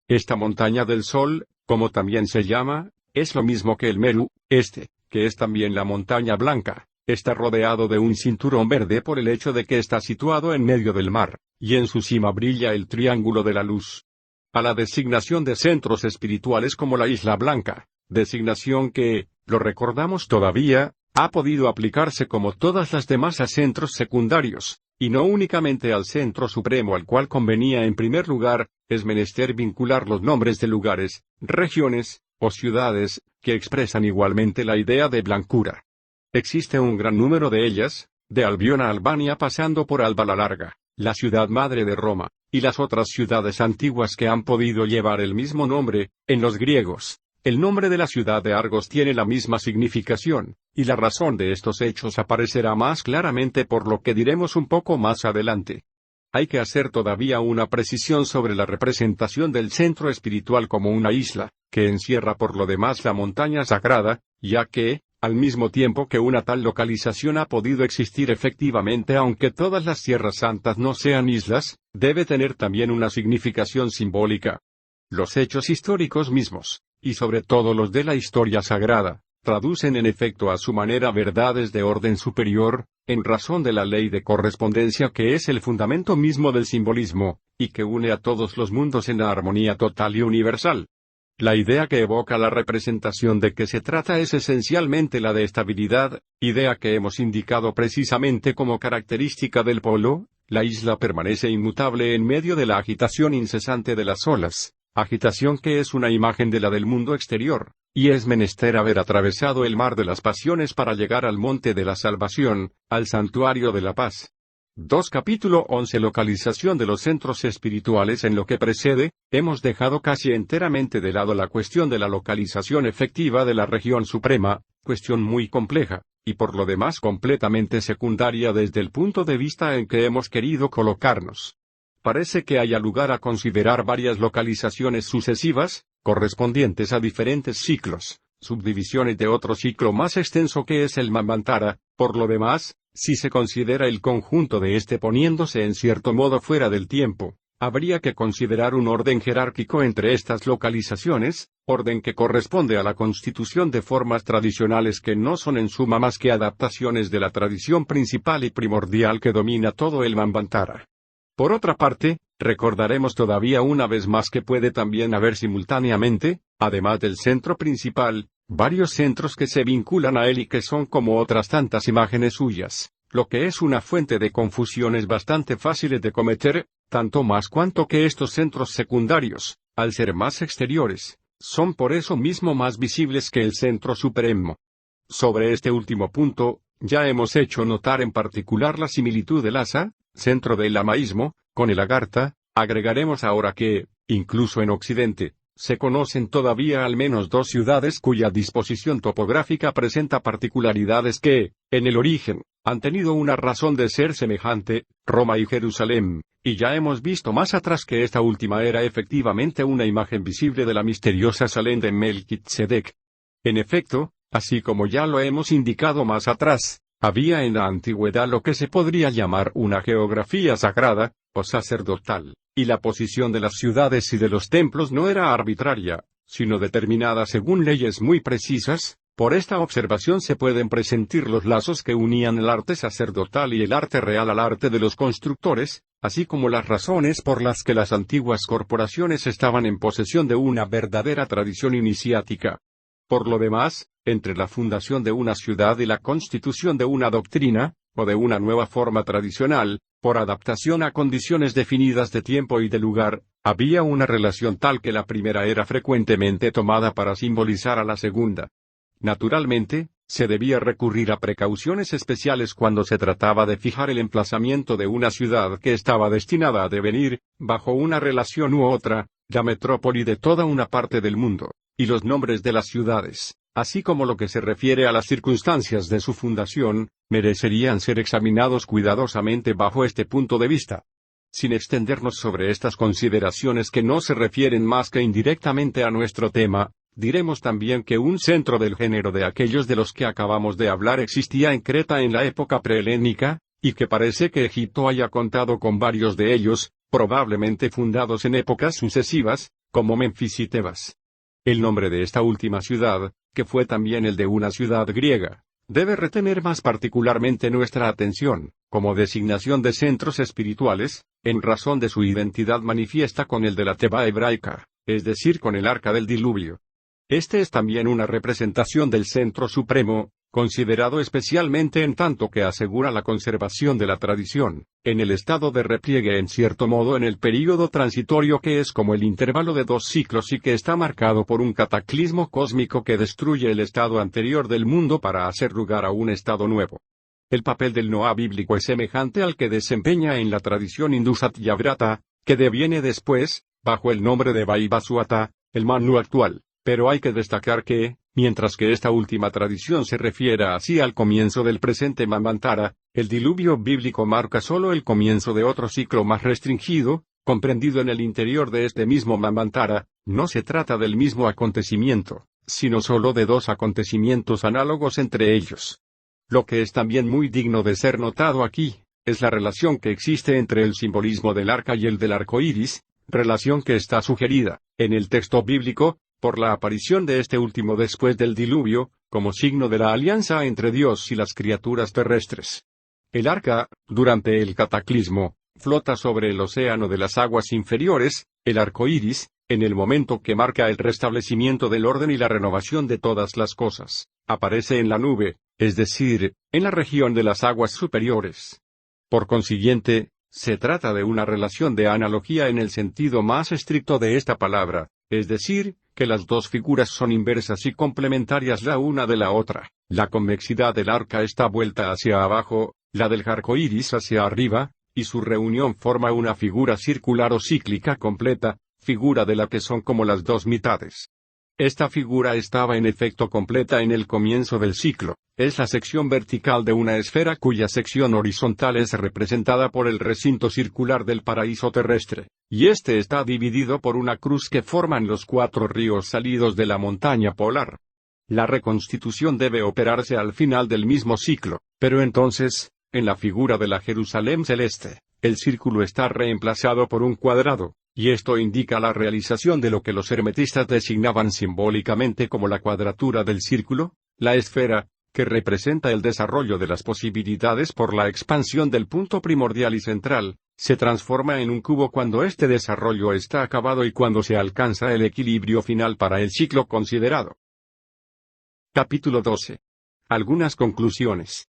[SPEAKER 1] Esta montaña del sol, como también se llama, es lo mismo que el Meru, que es también la montaña blanca. Está rodeado de un cinturón verde por el hecho de que está situado en medio del mar, y en su cima brilla el triángulo de la luz. A la designación de centros espirituales como la Isla Blanca, designación que, lo recordamos todavía, ha podido aplicarse como todas las demás a centros secundarios, y no únicamente al centro supremo al cual convenía en primer lugar, es menester vincular los nombres de lugares, regiones, o ciudades, que expresan igualmente la idea de blancura. Existe un gran número de ellas, de Albión a Albania pasando por Alba la Larga, la ciudad madre de Roma, y las otras ciudades antiguas que han podido llevar el mismo nombre. En los griegos, el nombre de la ciudad de Argos tiene la misma significación, y la razón de estos hechos aparecerá más claramente por lo que diremos un poco más adelante. Hay que hacer todavía una precisión sobre la representación del centro espiritual como una isla, que encierra por lo demás la montaña sagrada, ya que, al mismo tiempo que una tal localización ha podido existir efectivamente aunque todas las tierras santas no sean islas, debe tener también una significación simbólica. Los hechos históricos mismos, y sobre todo los de la historia sagrada, traducen en efecto a su manera verdades de orden superior, en razón de la ley de correspondencia que es el fundamento mismo del simbolismo, y que une a todos los mundos en la armonía total y universal. La idea que evoca la representación de que se trata es esencialmente la de estabilidad, idea que hemos indicado precisamente como característica del polo. La isla permanece inmutable en medio de la agitación incesante de las olas, agitación que es una imagen de la del mundo exterior, y es menester haber atravesado el mar de las pasiones para llegar al monte de la salvación, al santuario de la paz. 2 Capítulo 11 Localización de los centros espirituales. En lo que precede, hemos dejado casi enteramente de lado la cuestión de la localización efectiva de la región suprema, cuestión muy compleja, y por lo demás completamente secundaria desde el punto de vista en que hemos querido colocarnos. Parece que haya lugar a considerar varias localizaciones sucesivas, correspondientes a diferentes ciclos, subdivisiones de otro ciclo más extenso que es el Manvantara. Por lo demás, si se considera el conjunto de este poniéndose en cierto modo fuera del tiempo, habría que considerar un orden jerárquico entre estas localizaciones, orden que corresponde a la constitución de formas tradicionales que no son en suma más que adaptaciones de la tradición principal y primordial que domina todo el Manvantara. Por otra parte, recordaremos todavía una vez más que puede también haber simultáneamente, además del centro principal, varios centros que se vinculan a él y que son como otras tantas imágenes suyas, lo que es una fuente de confusiones bastante fáciles de cometer, tanto más cuanto que estos centros secundarios, al ser más exteriores, son por eso mismo más visibles que el centro supremo. Sobre este último punto, ya hemos hecho notar en particular la similitud del Lhasa, centro del lamaísmo, con el Agartha. Agregaremos ahora que, incluso en Occidente, se conocen todavía al menos 2 ciudades cuya disposición topográfica presenta particularidades que, en el origen, han tenido una razón de ser semejante, Roma y Jerusalén, y ya hemos visto más atrás que esta última era efectivamente una imagen visible de la misteriosa Salem de Melquisedec. En efecto, así como ya lo hemos indicado más atrás, había en la antigüedad lo que se podría llamar una geografía sagrada, o sacerdotal, y la posición de las ciudades y de los templos no era arbitraria, sino determinada según leyes muy precisas. Por esta observación se pueden presentir los lazos que unían el arte sacerdotal y el arte real al arte de los constructores, así como las razones por las que las antiguas corporaciones estaban en posesión de una verdadera tradición iniciática. Por lo demás, entre la fundación de una ciudad y la constitución de una doctrina, o de una nueva forma tradicional, por adaptación a condiciones definidas de tiempo y de lugar, había una relación tal que la primera era frecuentemente tomada para simbolizar a la segunda. Naturalmente, se debía recurrir a precauciones especiales cuando se trataba de fijar el emplazamiento de una ciudad que estaba destinada a devenir, bajo una relación u otra, la metrópoli de toda una parte del mundo, y los nombres de las ciudades, así como lo que se refiere a las circunstancias de su fundación, merecerían ser examinados cuidadosamente bajo este punto de vista. Sin extendernos sobre estas consideraciones que no se refieren más que indirectamente a nuestro tema, diremos también que un centro del género de aquellos de los que acabamos de hablar existía en Creta en la época prehelénica, y que parece que Egipto haya contado con varios de ellos, probablemente fundados en épocas sucesivas, como Menfis y Tebas. El nombre de esta última ciudad, que fue también el de una ciudad griega, debe retener más particularmente nuestra atención, como designación de centros espirituales, en razón de su identidad manifiesta con el de la Teba hebraica, es decir, con el arca del diluvio. Este es también una representación del centro supremo, considerado especialmente en tanto que asegura la conservación de la tradición, en el estado de repliegue en cierto modo en el período transitorio que es como el intervalo de 2 ciclos y que está marcado por un cataclismo cósmico que destruye el estado anterior del mundo para hacer lugar a un estado nuevo. El papel del Noah bíblico es semejante al que desempeña en la tradición hindú Satyavrata, que deviene después, bajo el nombre de Vaivasvata, el Manu actual. Pero hay que destacar que, mientras que esta última tradición se refiere así al comienzo del presente Manvantara, el diluvio bíblico marca solo el comienzo de otro ciclo más restringido, comprendido en el interior de este mismo Manvantara. No se trata del mismo acontecimiento, sino solo de 2 acontecimientos análogos entre ellos. Lo que es también muy digno de ser notado aquí, es la relación que existe entre el simbolismo del arca y el del arco iris, relación que está sugerida, en el texto bíblico, por la aparición de este último después del diluvio, como signo de la alianza entre Dios y las criaturas terrestres. El arca, durante el cataclismo, flota sobre el océano de las aguas inferiores. El arco iris, En el momento que marca el restablecimiento del orden y la renovación de todas las cosas, aparece en la nube, es decir, en la región de las aguas superiores. Por consiguiente, se trata de una relación de analogía en el sentido más estricto de esta palabra, es decir, que las dos figuras son inversas y complementarias la una de la otra. La convexidad del arca está vuelta hacia abajo, la del arco iris hacia arriba, y su reunión forma una figura circular o cíclica completa, figura de la que son como las dos mitades. Esta figura estaba en efecto completa en el comienzo del ciclo. Es la sección vertical de una esfera cuya sección horizontal es representada por el recinto circular del paraíso terrestre, y este está dividido por una cruz que forman los 4 ríos salidos de la montaña polar. La reconstitución debe operarse al final del mismo ciclo, pero entonces, en la figura de la Jerusalén celeste, el círculo está reemplazado por un cuadrado, y esto indica la realización de lo que los hermetistas designaban simbólicamente como la cuadratura del círculo, la esfera, que representa el desarrollo de las posibilidades por la expansión del punto primordial y central, se transforma en un cubo cuando este desarrollo está acabado y cuando se alcanza el equilibrio final para el ciclo considerado. Capítulo 12. Algunas conclusiones.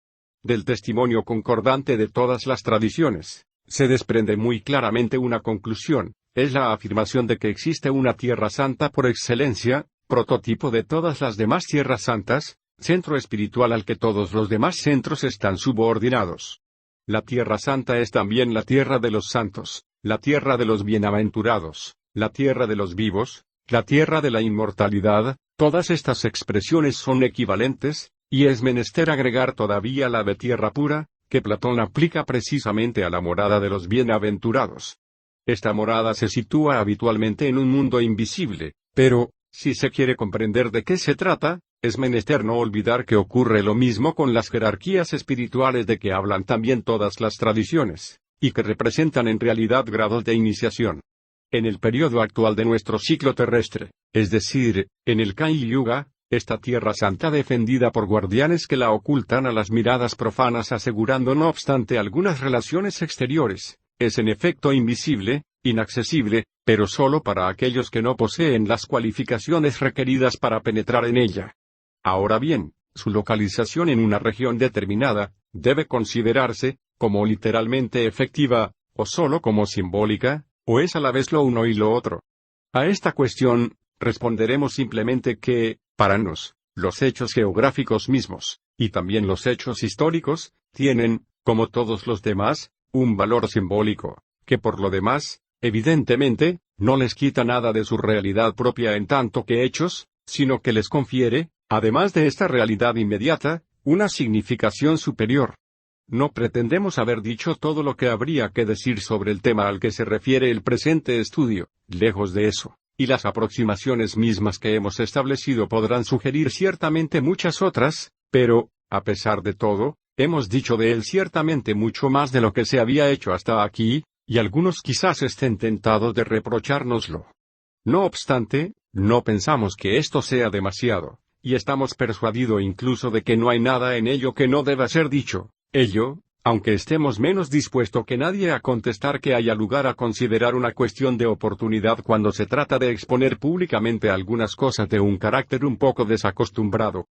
[SPEAKER 1] Del testimonio concordante de todas las tradiciones, se desprende muy claramente una conclusión, es la afirmación de que existe una Tierra Santa por excelencia, prototipo de todas las demás tierras santas, centro espiritual al que todos los demás centros están subordinados. La Tierra Santa es también la tierra de los santos, la tierra de los bienaventurados, la tierra de los vivos, la tierra de la inmortalidad. Todas estas expresiones son equivalentes, y es menester agregar todavía la de tierra pura, que Platón aplica precisamente a la morada de los bienaventurados. Esta morada se sitúa habitualmente en un mundo invisible, pero, si se quiere comprender de qué se trata, es menester no olvidar que ocurre lo mismo con las jerarquías espirituales de que hablan también todas las tradiciones, y que representan en realidad grados de iniciación. En el periodo actual de nuestro ciclo terrestre, es decir, en el Kali Yuga, esta tierra santa defendida por guardianes que la ocultan a las miradas profanas asegurando no obstante algunas relaciones exteriores, es en efecto invisible, inaccesible, pero solo para aquellos que no poseen las cualificaciones requeridas para penetrar en ella. Ahora bien, su localización en una región determinada, debe considerarse, como literalmente efectiva, o solo como simbólica, o es a la vez lo uno y lo otro. A esta cuestión, responderemos simplemente que, para nos, los hechos geográficos mismos, y también los hechos históricos, tienen, como todos los demás, un valor simbólico, que por lo demás, evidentemente, no les quita nada de su realidad propia en tanto que hechos, sino que les confiere, además de esta realidad inmediata, una significación superior. No pretendemos haber dicho todo lo que habría que decir sobre el tema al que se refiere el presente estudio, lejos de eso, y las aproximaciones mismas que hemos establecido podrán sugerir ciertamente muchas otras, pero, a pesar de todo, hemos dicho de él ciertamente mucho más de lo que se había hecho hasta aquí, y algunos quizás estén tentados de reprochárnoslo. No obstante, no pensamos que esto sea demasiado, y estamos persuadidos incluso de que no hay nada en ello que no deba ser dicho. Ello, aunque estemos menos dispuestos que nadie a contestar que haya lugar a considerar una cuestión de oportunidad cuando se trata de exponer públicamente algunas cosas de un carácter un poco desacostumbrado.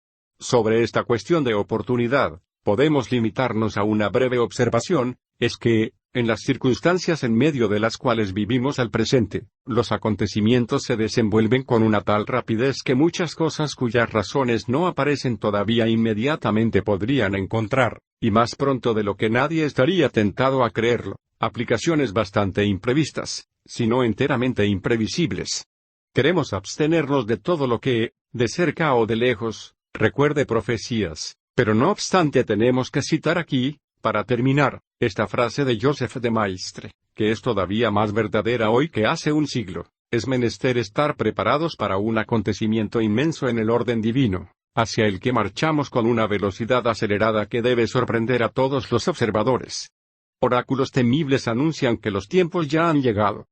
[SPEAKER 1] Sobre esta cuestión de oportunidad, podemos limitarnos a una breve observación, es que, en las circunstancias en medio de las cuales vivimos al presente, los acontecimientos se desenvuelven con una tal rapidez que muchas cosas cuyas razones no aparecen todavía inmediatamente podrían encontrar, y más pronto de lo que nadie estaría tentado a creerlo, aplicaciones bastante imprevistas, si no enteramente imprevisibles. Queremos abstenernos de todo lo que, de cerca o de lejos, recuerde profecías, pero no obstante tenemos que citar aquí, para terminar, esta frase de Joseph de Maistre, que es todavía más verdadera hoy que hace un siglo: es menester estar preparados para un acontecimiento inmenso en el orden divino, hacia el que marchamos con una velocidad acelerada que debe sorprender a todos los observadores. Oráculos temibles anuncian que los tiempos ya han llegado,